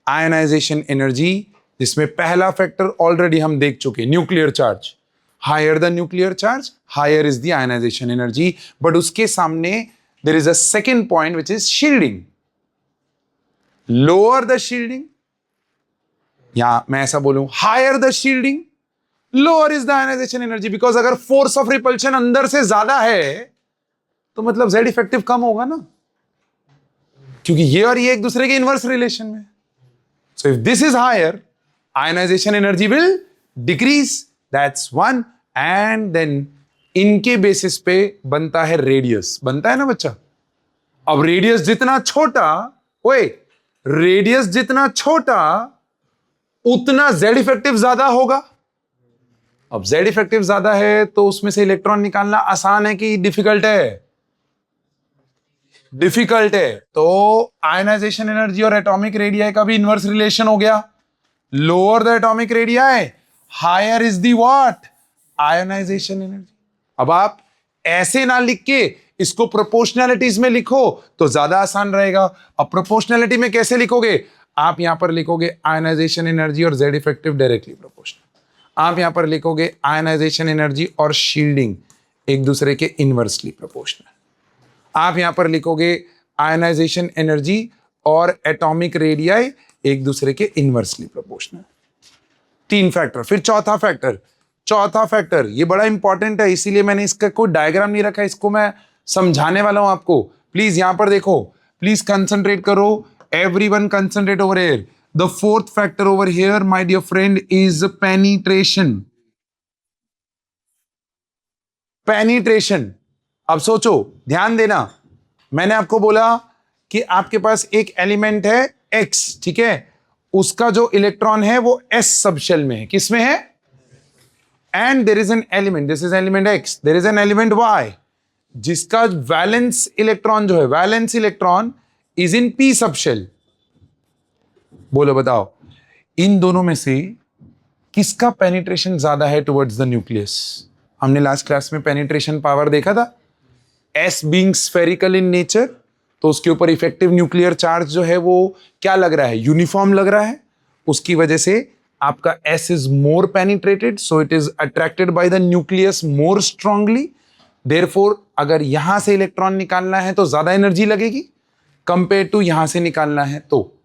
ionization energy, जिसमें पहला factor already हम देख चुके, nuclear charge. Higher the nuclear charge, higher is the ionization energy. But उसके सामने there is a second point which is shielding. Lower the shielding, या मैं ऐसा बोलूं, higher the shielding, lower is the ionization energy. Because अगर force of repulsion अंदर से ज्यादा है तो मतलब जेड इफेक्टिव कम होगा ना, क्योंकि ये और ये एक दूसरे के इनवर्स रिलेशन में। So if this is higher, ionization energy will decrease, that's one. And then इनके बेसिस पे बनता है रेडियस, बनता है ना बच्चा। अब रेडियस जितना छोटा, ओए रेडियस जितना छोटा उतना जेड इफेक्टिव ज्यादा होगा। अब जेड इफेक्टिव ज्यादा है तो उसमें से इलेक्ट्रॉन निकालना आसान है कि डिफिकल्ट है? डिफिकल्ट है। तो आयनाइजेशन एनर्जी और एटॉमिक रेडियाई का भी इनवर्स रिलेशन हो गया। Lower the atomic radii, higher is the what? Ionization energy. अब आप ऐसे ना लिख के इसको प्रोपोर्शनैलिटीज में लिखो तो ज्यादा आसान रहेगा। अब प्रोपोर्शनैलिटी में कैसे लिखोगे? आप यहां पर लिखोगे आयनाइजेशन एनर्जी और जेड इफेक्टिव डायरेक्टली प्रोपोर्शनल। आप यहां पर लिखोगे आयनाइजेशन एनर्जी और शील्डिंग एक दूसरे के इनवर्सली प्रोपोर्शनल। आप यहां पर लिखोगे आयनाइजेशन एनर्जी और एटॉमिक रेडियाई एक दूसरे के इनवर्सली प्रोपोर्शनल। तीन फैक्टर। फिर चौथा फैक्टर, चौथा फैक्टर ये बड़ा इंपॉर्टेंट है, इसीलिए मैंने इसका कोई डायग्राम नहीं रखा, इसको मैं समझाने वाला हूं आपको। प्लीज यहां पर देखो, प्लीज कंसंट्रेट करो, everyone concentrate over here. The fourth factor over here, my dear friend, is penetration. Penetration. अब सोचो, ध्यान देना, मैंने आपको बोला कि आपके पास एक एलिमेंट है X, ठीक है, उसका जो इलेक्ट्रॉन है वो S सब शेल में है। किस में है? And there is an element, this is element X, there is an element Y, जिसका वैलेंस इलेक्ट्रॉन जो है, valence electron is in P subshell. बोलो बताओ, इन दोनों में से किसका पेनिट्रेशन ज्यादा है टुवर्ड्स द न्यूक्लियस? हमने लास्ट क्लास में पेनिट्रेशन पावर देखा था। S being spherical in nature, तो उसके ऊपर इफेक्टिव न्यूक्लियर चार्ज जो है वो क्या लग रहा है? यूनिफॉर्म लग रहा है। उसकी वजह से आपका S is more penetrated, so it is attracted by the nucleus more strongly. Therefore अगर यहां से इलेक्ट्रॉन निकालना है तो ज्यादा एनर्जी लगेगी कंपेयर टू यहां से निकालना है तो।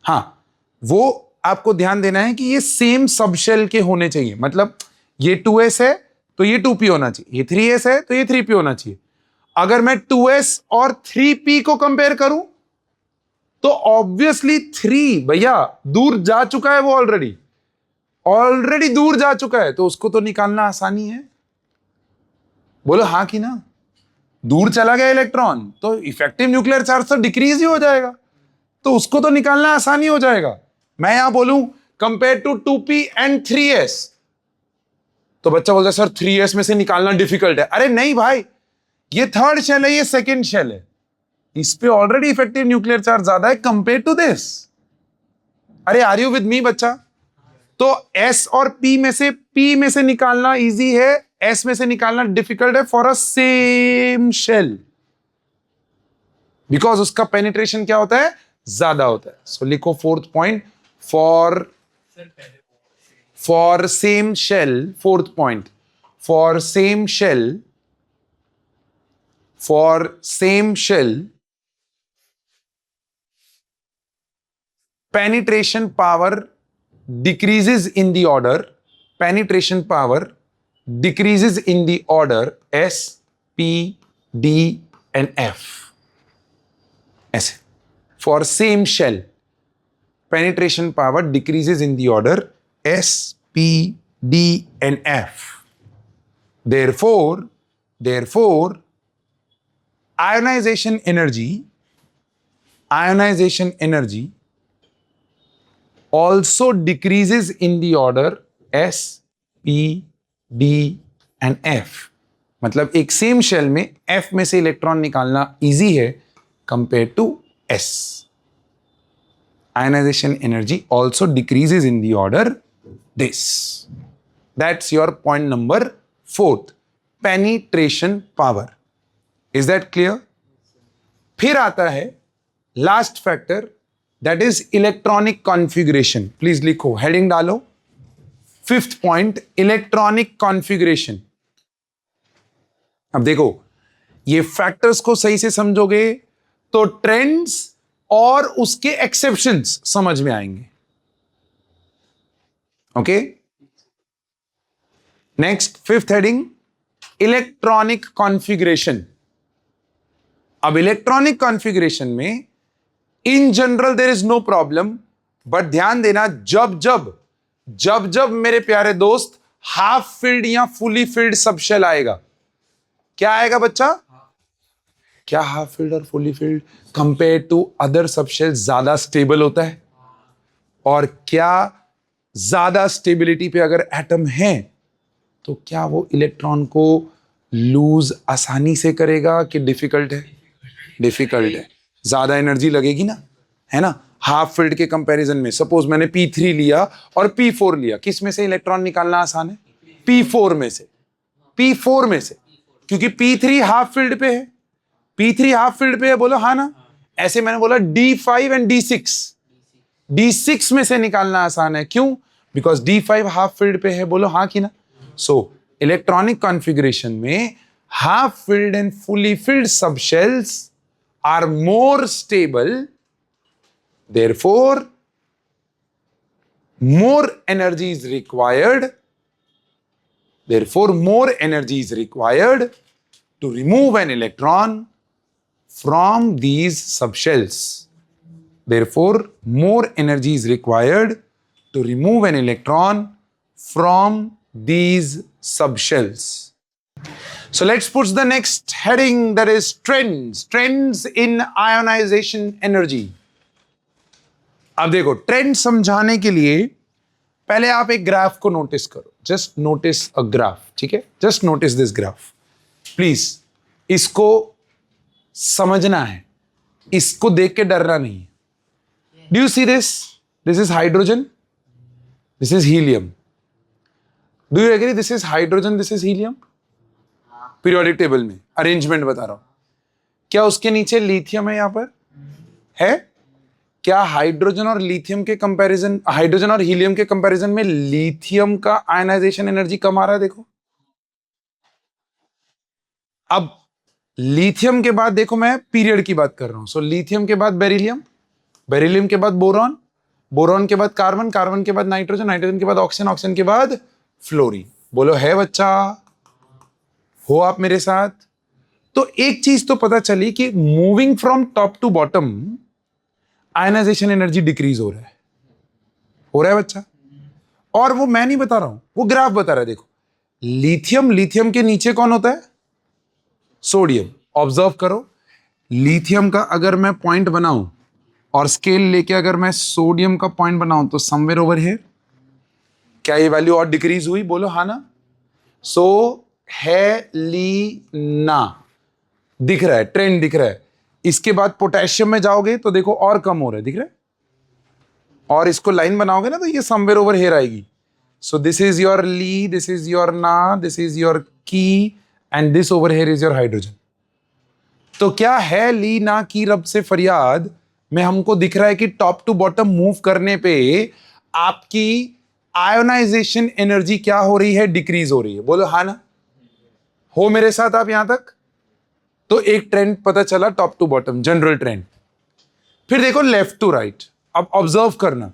हाँ, वो आपको ध्यान देना है कि ये सेम सबशेल के होने चाहिए। मतलब ये 2s है तो ये 2p होना चाहिए, ये 3s है तो ये 3p होना चाहिए। अगर मैं 2s और 3p को कंपेयर करूं तो ऑब्वियसली 3 भैया दूर जा चुका है, वो ऑलरेडी दूर जा चुका है, तो उसको तो निकालना आसानी है। बोलो हाँ कि ना? दूर चला गया इलेक्ट्रॉन तो इफेक्टिव न्यूक्लियर चार्ज तो डिक्रीज ही हो जाएगा, तो उसको तो निकालना आसानी हो जाएगा। मैं यहां बोलूं compare to 2p and 3s, तो बच्चा बोलता है सर 3s में से निकालना डिफिकल्ट है। अरे नहीं भाई, ये थर्ड शेल है, ये सेकेंड शेल है, इस पे ऑलरेडी इफेक्टिव न्यूक्लियर चार्ज ज्यादा है कंपेयर टू दिस। अरे आर यू विद मी बच्चा? तो s और p में से निकालना इजी है, s में से निकालना डिफिकल्ट है for a same shell, because उसका पेनिट्रेशन क्या होता है? ज्यादा होता है। सो लिखो fourth point, for same shell, fourth point, for same shell penetration power decreases in the order, penetration power decreases in the order S, P, D and F. ऐसे for same shell penetration power decreases in the order S, P, D and F. Therefore ionization energy also decreases in the order S, P, D and F. मतलब एक same shell में F में से electron निकालना easy है compare to S. Ionization energy also decreases in the order this. That's your point number 4th. Penetration power. Is that clear? फिर आता है last factor, that is electronic configuration. Please लिखो, heading डालो. 5th point, electronic configuration. अब देखो, ये factors को सही से समझोगे तो ट्रेंड्स और उसके एक्सेप्शंस समझ में आएंगे. Okay, next 5th heading, electronic configuration. अब इलेक्ट्रॉनिक कॉन्फ़िगरेशन में in general there is no problem, but ध्यान देना, जब जब मेरे प्यारे दोस्त हाफ फिल्ड या फुली फिल्ड सबशेल आएगा, क्या आएगा बच्चा? क्या हाफ फिल्ड और fully filled compare to other subshell ज्यादा स्टेबल होता है? और क्या ज्यादा स्टेबिलिटी पे अगर एटम है तो क्या वो इलेक्ट्रॉन को लूज आसानी से करेगा कि डिफिकल्ट है? डिफिकल्ट है. ज्यादा एनर्जी लगेगी ना, है ना. हाफ फील्ड के कंपैरिजन में सपोज मैंने P3 लिया और P4 लिया, किस में से इलेक्ट्रॉन निकालना आसान है? P4 में से. P4 में से, क्योंकि P3 हाफ फील्ड पे है. P3 हाफ फील्ड पे है, बोलो हाँ ना. ऐसे मैंने बोला D5 एंड D6. D6 में से निकालना आसान है. क्यों? बिकॉज D5 हाफ फील्ड पे है. बोलो हाँ कि ना. सो इलेक्ट्रॉनिक कॉन्फ़िगरेशन में half field and fully field subshells are more stable, therefore more energy is required to remove an electron from these subshells. Therefore more energy is required to remove an electron from these subshells. So let's put the next heading, that is trends in ionization energy. अब देखो, trend समझाने के लिए पहले आप एक graph को notice करो. Just notice a graph. ठीक है, just notice this graph please. इसको समझना है, इसको देख के डरना नहीं है. Do you see this? This is hydrogen, this is helium. Do you agree? This is hydrogen, this is helium. Periodic table में अरेंजमेंट बता रहा हूं. क्या उसके नीचे लिथियम है? यहां पर है. क्या हाइड्रोजन और लिथियम के कंपैरिजन, हाइड्रोजन और हीलियम के कंपैरिजन में लिथियम का आयनाइजेशन एनर्जी कम आ रहा है? देखो, अब लिथियम के बाद देखो, मैं पीरियड की बात कर रहा हूं. सो लिथियम के बाद बेरिलियम, बेरिलियम के बाद बोरॉन, बोरॉन के बाद कार्बन, कार्बन के बाद नाइट्रोजन, नाइट्रोजन के बाद ऑक्सीजन, ऑक्सीजन के बाद फ्लोरीन. बोलो है बच्चा? हो आप मेरे साथ? तो एक चीज तो पता चली कि moving from top to bottom ionization energy decrease हो रहा है बच्चा. और वो मैं नहीं बता रहा हूं, वो ग्राफ बता रहा है. देखो, लिथियम के नीचे कौन होता है? सोडियम. ऑब्जर्व करो, लिथियम का अगर मैं पॉइंट बनाऊं और स्केल लेके अगर मैं सोडियम का पॉइंट बनाऊं तो समवेयर ओवर हियर. क्या ये वैल्यू और डिक्रीज हुई? बोलो हाँ ना. सो हेलिना दिख रहा है, ट्रेंड दिख रहा है. इसके बाद पोटेशियम में जाओगे तो देखो और कम हो रहा है, दिख रहा है. और इसको लाइन बनाओगे ना तो ये समवेयर ओवर हियर आएगी. सो दिस इज योर ली, दिस इज योर ना, दिस इज योर की and this over here is your hydrogen. तो क्या है ली ना की रब से फरियाद में हमको दिख रहा है कि टॉप टू बॉटम मूव करने पे आपकी आयोनाइजेशन एनर्जी क्या हो रही है? डिक्रीज हो रही है. बोलो हाँ ना. हो मेरे साथ आप यहां तक? तो एक ट्रेंड पता चला, top to bottom general trend. फिर देखो लेफ्ट टू राइट. अब ऑब्जर्व करना,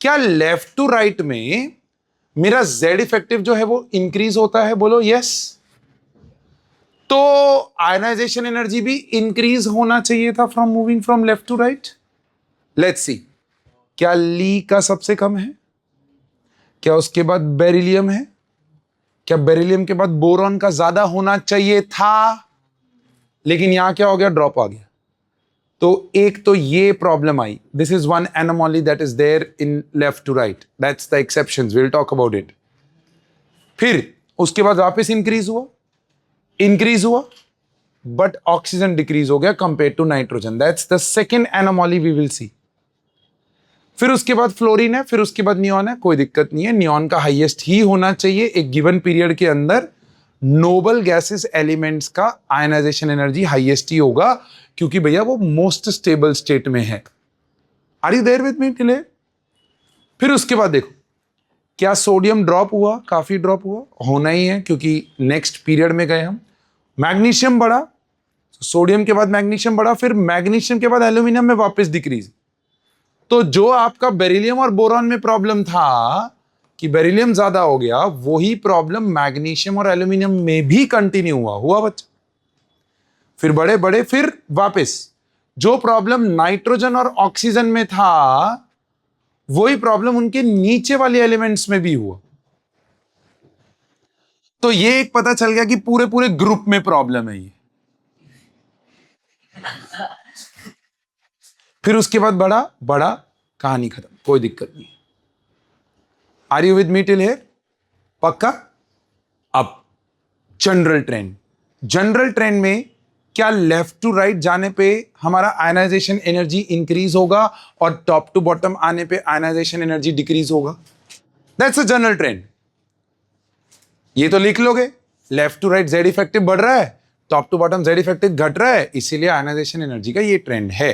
क्या लेफ्ट टू राइट में मेरा जेड इफेक्टिव जो है वो इंक्रीज होता है? बोलो यस. तो आयनाइजेशन एनर्जी भी इंक्रीज होना चाहिए था from moving from left to right. Let's see, क्या ली का सबसे कम है? क्या उसके बाद बेरिलियम है? क्या बेरिलियम के बाद बोरॉन का ज्यादा होना चाहिए था? लेकिन यहां क्या हो गया, ड्रॉप आ गया। तो एक तो ये प्रॉब्लम आई, this is one anomaly that is there in left to right, that's the exceptions, will talk about it. फिर उसके बाद वापस इंक्रीज हुआ, बट ऑक्सीजन डिक्रीज हो गया compare to nitrogen, that's the second anomaly we will see. फिर उसके बाद फ्लोरीन है, फिर उसके बाद नियॉन है, कोई दिक्कत नहीं है, नियॉन का हाईएस्ट ही होना चाहिए एक गिवन पीरियड के अंदर। नोबल गैसेस एलिमेंट्स का आयनाइजेशन एनर्जी हाईएस्ट ही होगा, क्योंकि भैया वो मोस्ट स्टेबल स्टेट में है। Are you there with me till? फिर उसके बाद देखो, क्या सोडियम ड्रॉप हुआ? काफी ड्रॉप हुआ, होना ही है क्योंकि नेक्स्ट पीरियड में गए हम। मैग्नीशियम बढ़ा, सोडियम के बाद मैग्नीशियम बढ़ा, फिर मैग्नीशियम के बाद एल्यूमिनियम में वापस डिक्रीज। तो जो आपका बेरिलियम और बोरॉन में प्रॉब्लम था कि बेरिलियम ज्यादा हो गया, वही प्रॉब्लम मैग्नीशियम और एल्यूमिनियम में भी कंटिन्यू हुआ बच्चा। फिर बड़े, फिर वापस जो प्रॉब्लम नाइट्रोजन और ऑक्सीजन में था, वही प्रॉब्लम उनके नीचे वाले एलिमेंट्स में भी हुआ। तो ये एक पता चल गया कि पूरे पूरे ग्रुप में प्रॉब्लम है ये। फिर उसके बाद बड़ा कहानी खत्म, कोई दिक्कत नहीं। Are you with me till here? पक्का? अब जनरल ट्रेंड में क्या लेफ्ट टू राइट जाने पे हमारा आयनाइजेशन एनर्जी इंक्रीज होगा और टॉप टू बॉटम आने पे आयनाइजेशन एनर्जी डिक्रीज होगा? That's a general trend. ये तो लिख लोगे, left to right Z effective बढ़ रहा है, top to bottom Z effective घट रहा है, इसीलिए आयनाइजेशन एनर्जी का ये ट्रेंड है।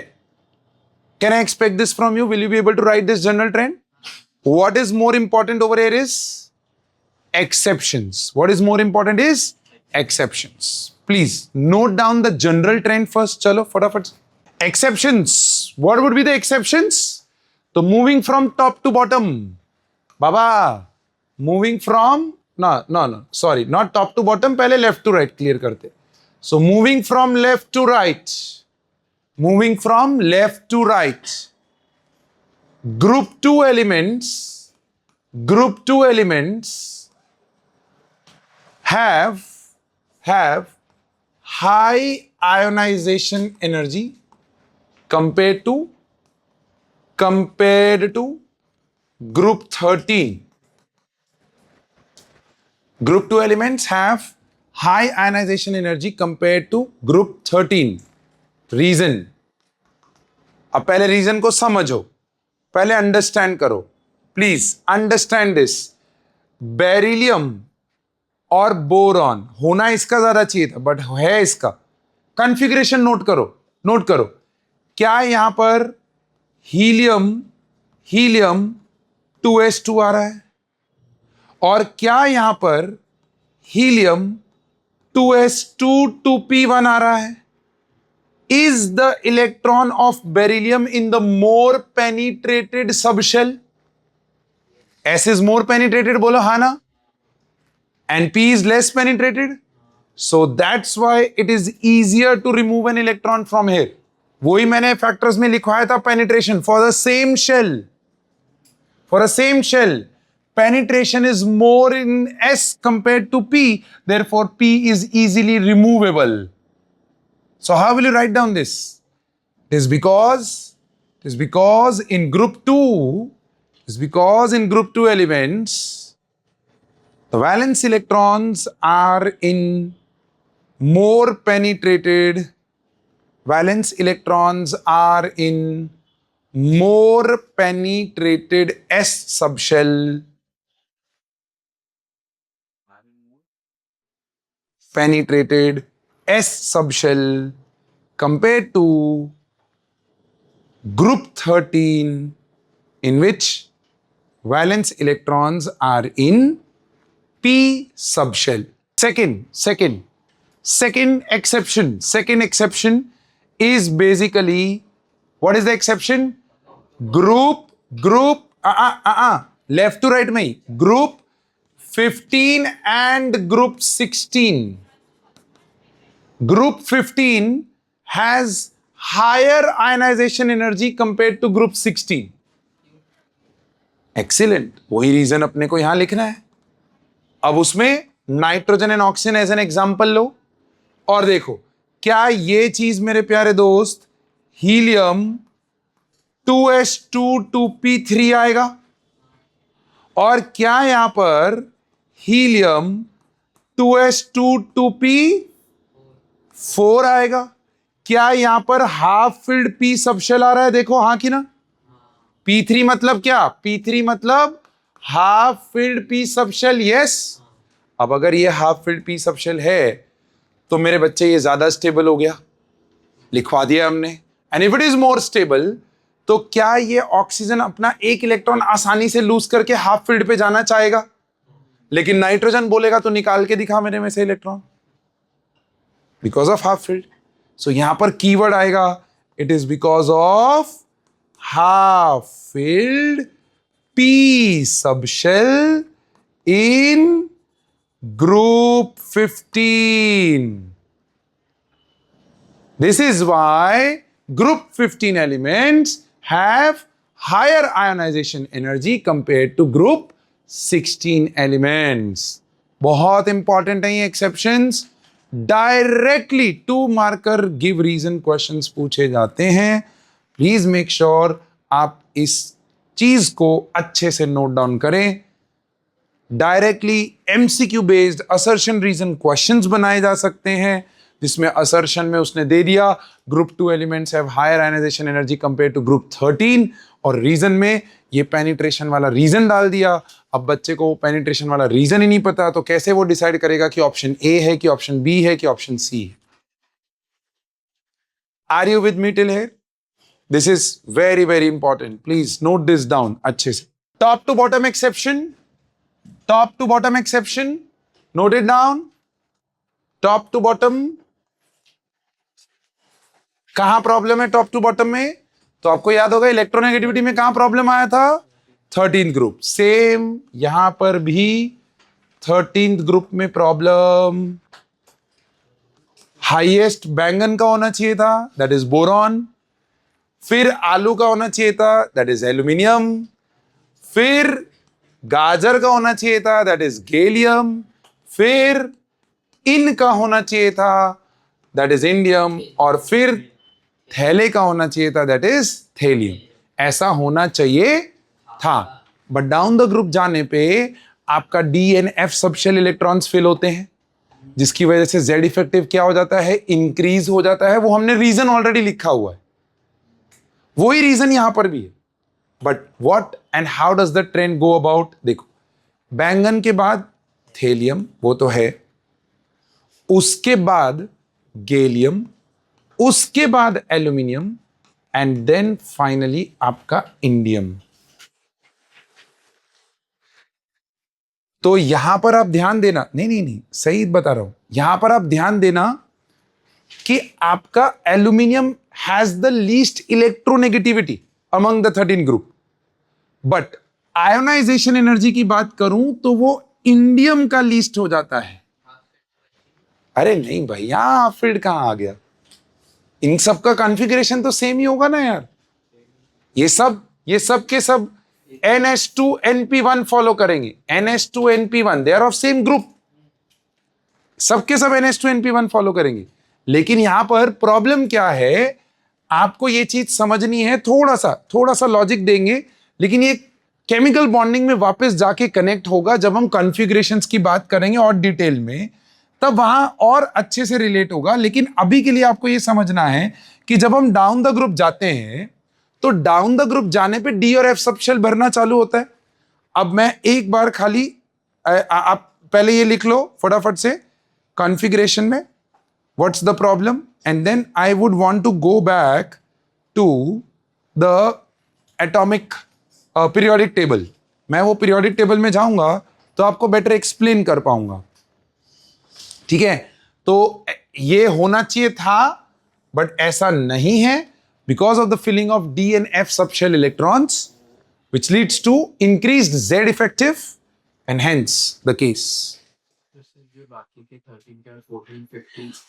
Can I expect this from you? Will you be able to write this general trend? What is more important over here is exceptions. What is more important is exceptions. Please note down the general trend first. Chalo, fatafat. Exceptions. What would be the exceptions? So moving from top to bottom. Baba, moving from, no, sorry, not top to bottom, पहले left to right clear करते. So moving from left to right. Moving from left to right, group 2 elements have high ionization energy compared to group 13. Group 2 elements have high ionization energy compared to group 13. Reason, अब पहले reason को समझो, पहले understand करो, please understand this. Beryllium और boron होना इसका ज्यादा चाहिए था, बट है इसका। कॉन्फ़िगरेशन नोट करो, क्या यहां पर हीलियम 2s2 आ रहा है, और क्या यहां पर हीलियम 2s2 2p1 आ रहा है? Is the electron of beryllium in the more penetrated subshell? S is more penetrated, बोलो हाँ ना? And P is less penetrated. So that's why it is easier to remove an electron from here. वही मैंने factors में लिखवाया था penetration for the same shell. For a same shell, penetration is more in S compared to P. Therefore, P is easily removable. So how will you write down this? It is because in group 2 elements, the valence electrons are in more penetrated, S subshell, compared to group 13, in which valence electrons are in P subshell. Second exception is basically, what is the exception? Group left to right में group 15 and group 16. Group 15 has higher ionization energy compared to group 16. Excellent. वही reason अपने को यहां लिखना है। अब उसमें nitrogen and oxygen as an example लो और देखो क्या ये चीज मेरे प्यारे दोस्त हीलियम 2s2 2p3 आएगा? और क्या यहां पर हीलियम 2s2 2p4 आएगा? क्या यहां पर हाफ फिल्ड p सबशेल आ रहा है? देखो हाँ कि ना? p3 मतलब क्या? p3 मतलब half filled p subshell, yes. अब अगर ये हाफ फिल्ड p सबशेल है तो मेरे बच्चे ये ज्यादा स्टेबल हो गया, लिखवा दिया हमने। And if it is more stable तो क्या ये ऑक्सीजन अपना एक इलेक्ट्रॉन आसानी से लूज करके हाफ फील्ड पे जाना चाहेगा? लेकिन नाइट्रोजन बोलेगा तो निकाल के दिखा मेरे में से electron, because of half filled. So यहां पर कीवर्ड आएगा, it is because of half filled P subshell in group 15. This is why group 15 elements have higher ionization energy compared to group 16 elements. बहुत इंपॉर्टेंट है ये exceptions. Directly 2 marker give reason questions पूछे जाते हैं। Please make sure आप इस चीज को अच्छे से नोट डाउन करें। Directly MCQ based assertion reason questions बनाए जा सकते हैं, जिसमें असर्शन में उसने दे दिया group 2 elements have higher ionization energy compare to group 13, और रीजन में ये पेनिट्रेशन वाला रीजन डाल दिया। अब बच्चे को पेनिट्रेशन वाला रीजन ही नहीं पता तो कैसे वो डिसाइड करेगा कि ऑप्शन ए है कि ऑप्शन बी है कि ऑप्शन सी है? Are you with me till here? This is very very important, please note this down अच्छे से। Top to bottom exception, top to bottom exception, note it down. Top to bottom कहां problem है? Top to bottom में तो आपको याद होगा electronegativity में कहां प्रॉब्लम आया था? 13th group. सेम यहां पर भी 13th ग्रुप में प्रॉब्लम। हाईएस्ट बैंगन का होना चाहिए था, दैट इज बोरॉन। फिर आलू का होना चाहिए था, दैट इज एल्यूमिनियम। फिर गाजर का होना चाहिए था, दैट इज गैलियम। फिर इन का होना चाहिए था, दैट इज इंडियम। और फिर थैले का होना चाहिए था, दैट इज थेलियम। ऐसा होना चाहिए था, बट डाउन द ग्रुप जाने पे आपका d and F subshell electrons fill होते हैं, जिसकी वजह से जेड इफेक्टिव क्या हो जाता है? इंक्रीज हो जाता है। वो हमने रीजन ऑलरेडी लिखा हुआ है, वही रीजन यहां पर भी है। But what and how does the trend go about? देखो, बैंगन के बाद थेलियम, वो तो है, उसके बाद गैलियम, उसके बाद एल्यूमिनियम, एंड देन फाइनली आपका इंडियम। तो यहां पर आप ध्यान देना, नहीं सही बता रहा हूं, यहां पर आप ध्यान देना कि आपका aluminium has the least electronegativity among the 13 group, but ionization energy की बात करूं तो वो इंडियम का लीस्ट हो जाता है। अरे नहीं भाई, यहां फील्ड कहां आ गया? इन सब का कॉन्फ़िगरेशन तो सेम ही होगा ना यार। ये सब के सब NH2NP1 फॉलो करेंगे। NH2NP1 they are of same group, सबके सब NH2NP1 फॉलो करेंगे। लेकिन यहां पर प्रॉब्लम क्या है, आपको ये चीज समझनी है। थोड़ा सा लॉजिक देंगे, लेकिन ये केमिकल बॉन्डिंग में वापस जाके कनेक्ट होगा जब हम कॉन्फ़िगरेशंस की बात करेंगे और डिटेल में, तब वहां और अच्छे से रिलेट होगा। लेकिन अभी के लिए आपको यह समझना है कि जब हम डाउन द ग्रुप जाते हैं तो डाउन द ग्रुप जाने पे डी और एफ सबशेल भरना चालू होता है। अब मैं एक बार खाली आप पहले ये लिख लो फटाफट से, कॉन्फ़िगरेशन में what's the problem, and then I would want to go back to the atomic periodic table. मैं वो पीरियोडिक टेबल में जाऊंगा तो आपको बेटर एक्सप्लेन कर पाऊंगा, ठीक है? तो ये होना चाहिए था, बट ऐसा नहीं है, because of the filling of d and F subshell electrons, which leads to increased Z effective and hence the case.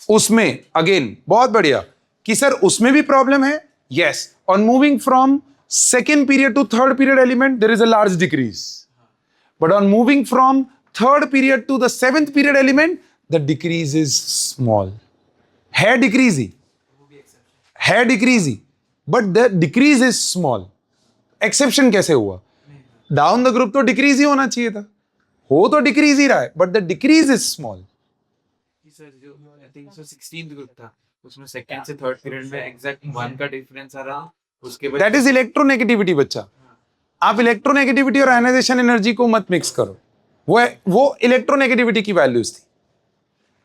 उसमें अगेन बहुत बढ़िया कि सर उसमें भी प्रॉब्लम है, yes, on moving from second period to third period element there is a large decrease, but on moving from third period to the seventh period element the decrease is small, है decrease ही, है decrease he, but the decrease is small. Exception कैसे हुआ? Down the group तो decrease ही होना चाहिए था, हो तो डिक्रीज ही रहा है, but the decrease is small. Sir जो I think so 16th group था, उसमें सेकंड से थर्ड पीरियड में एग्जैक्ट 1 का डिफरेंस आ रहा, उसके बाद दैट इज इलेक्ट्रोनेगेटिविटी बच्चा। आप इलेक्ट्रोनेगेटिविटी और आयनाइजेशन एनर्जी को मत मिक्स करो, वो इलेक्ट्रोनेगेटिविटी की वैल्यूज थी।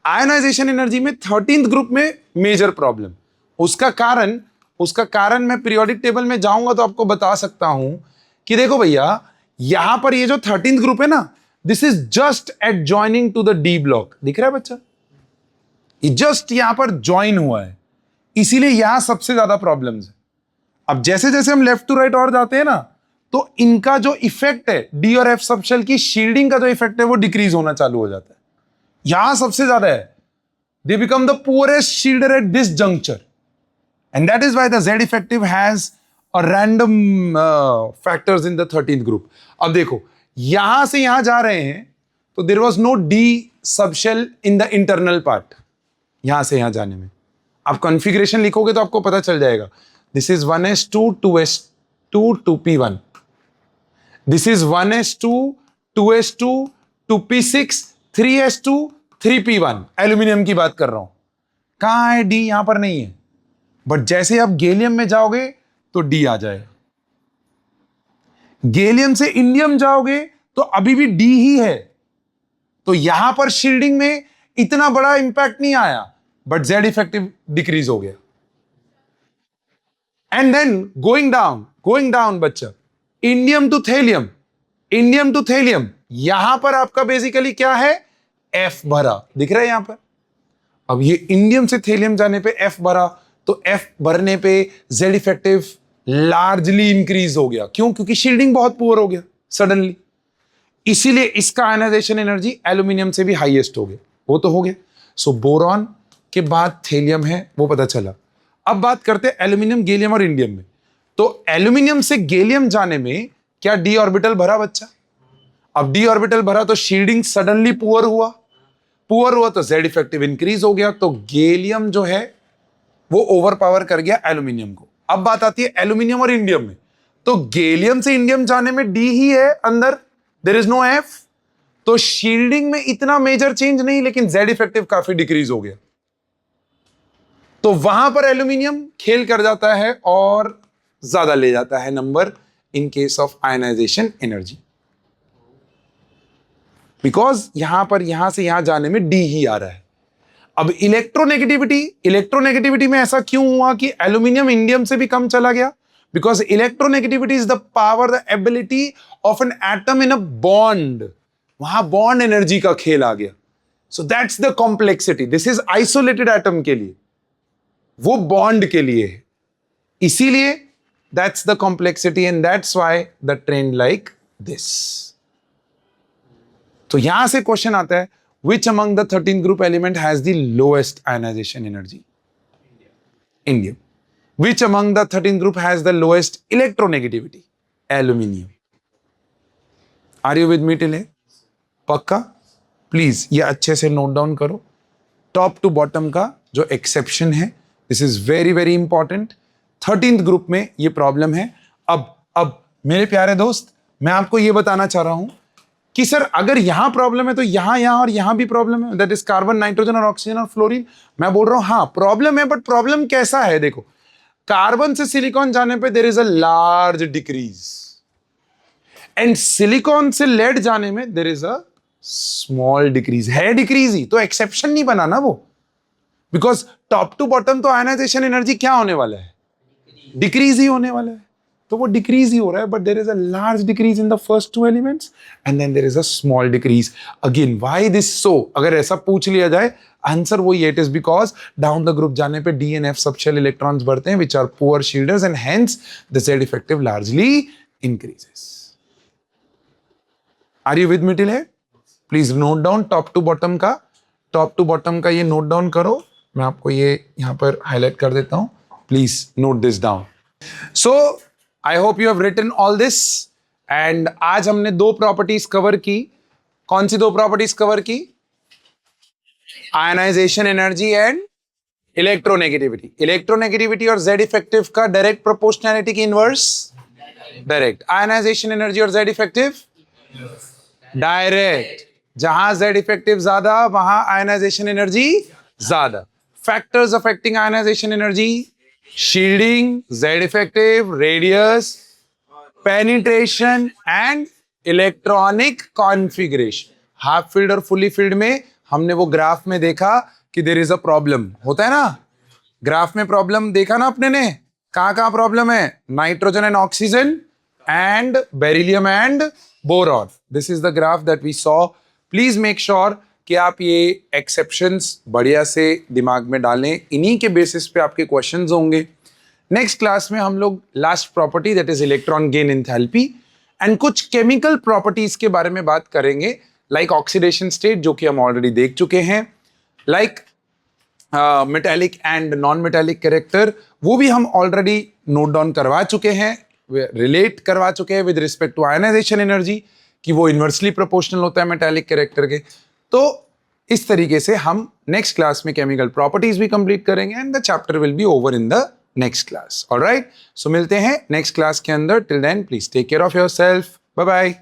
आयनाइजेशन एनर्जी में 13th ग्रुप में मेजर प्रॉब्लम, उसका कारण मैं पीरियोडिक टेबल में जाऊंगा तो आपको बता सकता हूं कि देखो भैया, यहां पर ये जो 13th ग्रुप है ना, this is just adjoining to the d block. दिख रहा है बच्चा? ये जस्ट यहां पर ज्वाइन हुआ है, इसीलिए यहां सबसे ज्यादा प्रॉब्लम्स है। अब जैसे जैसे हम लेफ्ट टू राइट और जाते हैं ना, तो इनका जो इफेक्ट है, डी और एफ सबशेल की शील्डिंग का जो इफेक्ट है, वो डिक्रीज होना चालू हो जाता है। यहां सबसे ज्यादा है, they become the poorest shielder at this juncture, and that is why the Z effective has a random factors in the 13th group. अब देखो, यहां से यहां जा रहे हैं तो there was no d subshell in the internal part. यहां से यहां जाने में आप कॉन्फ़िगरेशन लिखोगे तो आपको पता चल जाएगा। This is 1s2 2s2 2p1, this is 1s2 2s2 2p6 3s2 3p1। Aluminium की बात कर रहा हूं। कहां है डी? यहां पर नहीं है, बट जैसे आप गैलियम में जाओगे तो डी आ जाएगा। गैलियम से इंडियम जाओगे तो अभी भी डी ही है, तो यहां पर शील्डिंग में इतना बड़ा इंपैक्ट नहीं आया, बट जेड इफेक्टिव डिक्रीज हो गया। एंड देन गोइंग डाउन बच्चा, indium to thallium, indium to thallium, यहां पर आपका बेसिकली क्या है? एफ भरा। दिख रहा है यहां पर? अब ये इंडियम से थेलियम जाने पे एफ भरा, तो एफ भरने पे जेड इफेक्टिव लार्जली इंक्रीज हो गया। क्यों? क्योंकि शील्डिंग बहुत पुअर हो गया सडनली, इसीलिए इसका आयनाइजेशन एनर्जी एल्यूमिनियम से भी हाईएस्ट हो गया। वो तो हो गया। सो बोरॉन के बाद थेलियम है, वो पता चला। अब बात करते हैं एल्यूमिनियम, गैलियम और इंडियम में। तो एल्यूमिनियम से गैलियम जाने में क्या डी ऑर्बिटल भरा बच्चा? अब डी ऑर्बिटल भरा तो शील्डिंग सडनली पुअर हुआ तो जेड इफेक्टिव इंक्रीज हो गया, तो गैलियम जो है वो ओवर पावर कर गया एल्यूमिनियम को। अब बात आती है एल्यूमिनियम और इंडियम में, तो गैलियम से इंडियम जाने में डी ही है अंदर, देयर इज नो एफ, तो शील्डिंग में इतना मेजर चेंज नहीं, लेकिन जेड इफेक्टिव काफी डिक्रीज हो गया। तो वहां पर एल्यूमिनियम खेल कर जाता है और ज्यादा ले जाता है number in case of ionization energy, because यहां से यहां जाने में डी ही आ रहा है। अब इलेक्ट्रोनेगेटिविटी में ऐसा क्यों हुआ कि एल्यूमिनियम इंडियम से भी कम चला गया? Because electronegativity is the power, the ability of an atom in a bond. वहां बॉन्ड एनर्जी का खेल आ गया। So that's the complexity. This is isolated atom के लिए, वो बॉन्ड के लिए है, इसीलिए that's the complexity and that's why the trend like this. तो यहां से क्वेश्चन आता है, which among the 13th group element has the lowest ionization energy? Indium. Which among the 13th group has the lowest electronegativity? Aluminium. Are you with me till here? पक्का? Please ये अच्छे से note down करो। Top to bottom का जो exception है, this is very very important. 13th group में ये प्रॉब्लम है। अब मेरे प्यारे दोस्त, मैं आपको ये बताना चाह रहा हूं कि सर अगर यहां प्रॉब्लम है तो यहां और यहां भी प्रॉब्लम है, दैट इज कार्बन, नाइट्रोजन और ऑक्सीजन और फ्लोरीन। मैं बोल रहा हूं हाँ प्रॉब्लम है, बट प्रॉब्लम कैसा है? देखो, कार्बन से सिलिकॉन जाने पे there is a large decrease, and silicon से लेड जाने में there is a small decrease. है डिक्रीज ही, तो एक्सेप्शन नहीं बना ना वो, बिकॉज टॉप टू बॉटम तो आयनाइजेशन एनर्जी क्या होने वाला है? डिक्रीज ही होने वाला है। तो वो डिक्रीज ही हो रहा है, but there is a large decrease in the first two elements and then there is a small decrease. Again why this so? अगर ऐसा पूछ लिया जाए, आंसर वही है, it is because down the group जाने पे D and F subshell electrons बढ़ते हैं, which are poor shielders, and hence the Z effective largely increases. Are you with me till here? Please note down top to bottom का ये note down करो। मैं आपको ये यहां पर हाईलाइट कर देता हूं, please note this down. So I hope you have written all this, and आज हमने दो प्रॉपर्टीज कवर की। कौन सी दो प्रॉपर्टीज कवर की? Ionization energy and electronegativity, electronegativity और Z इफेक्टिव का डायरेक्ट प्रोपोर्शनैलिटी की इनवर्स डायरेक्ट, आयनाइजेशन एनर्जी और Z इफेक्टिव डायरेक्ट, जहां Z इफेक्टिव ज्यादा वहां आयनाइजेशन एनर्जी ज्यादा. Factors affecting ionization energy, shielding, Z effective, radius, penetration and electronic configuration. Half field और fully field में हमने वो ग्राफ में देखा कि देयर इज अ प्रॉब्लम, होता है ना ग्राफ में प्रॉब्लम, देखा ना अपने ने, कहां प्रॉब्लम है, nitrogen and oxygen and beryllium and boron. This is the graph that we saw. Please make sure कि आप ये एक्सेप्शंस बढ़िया से दिमाग में डालें, इन्हीं के बेसिस पे आपके क्वेश्चंस होंगे. नेक्स्ट क्लास में हम लोग last property that is electron gain enthalpy and कुछ केमिकल प्रॉपर्टीज के बारे में बात करेंगे, लाइक ऑक्सीडेशन स्टेट जो कि हम ऑलरेडी देख चुके हैं, like metallic and non metallic character वो भी हम ऑलरेडी नोट डाउन करवा चुके हैं, रिलेट करवा चुके हैं with respect to ionization energy कि वो इन्वर्सली प्रोपोर्शनल होता है मेटालिक कैरेक्टर के. तो इस तरीके से हम नेक्स्ट क्लास में केमिकल प्रॉपर्टीज भी कंप्लीट करेंगे and the chapter will be over in the next class. Alright, so मिलते हैं नेक्स्ट क्लास के अंदर. Till then please take care of yourself. Bye bye.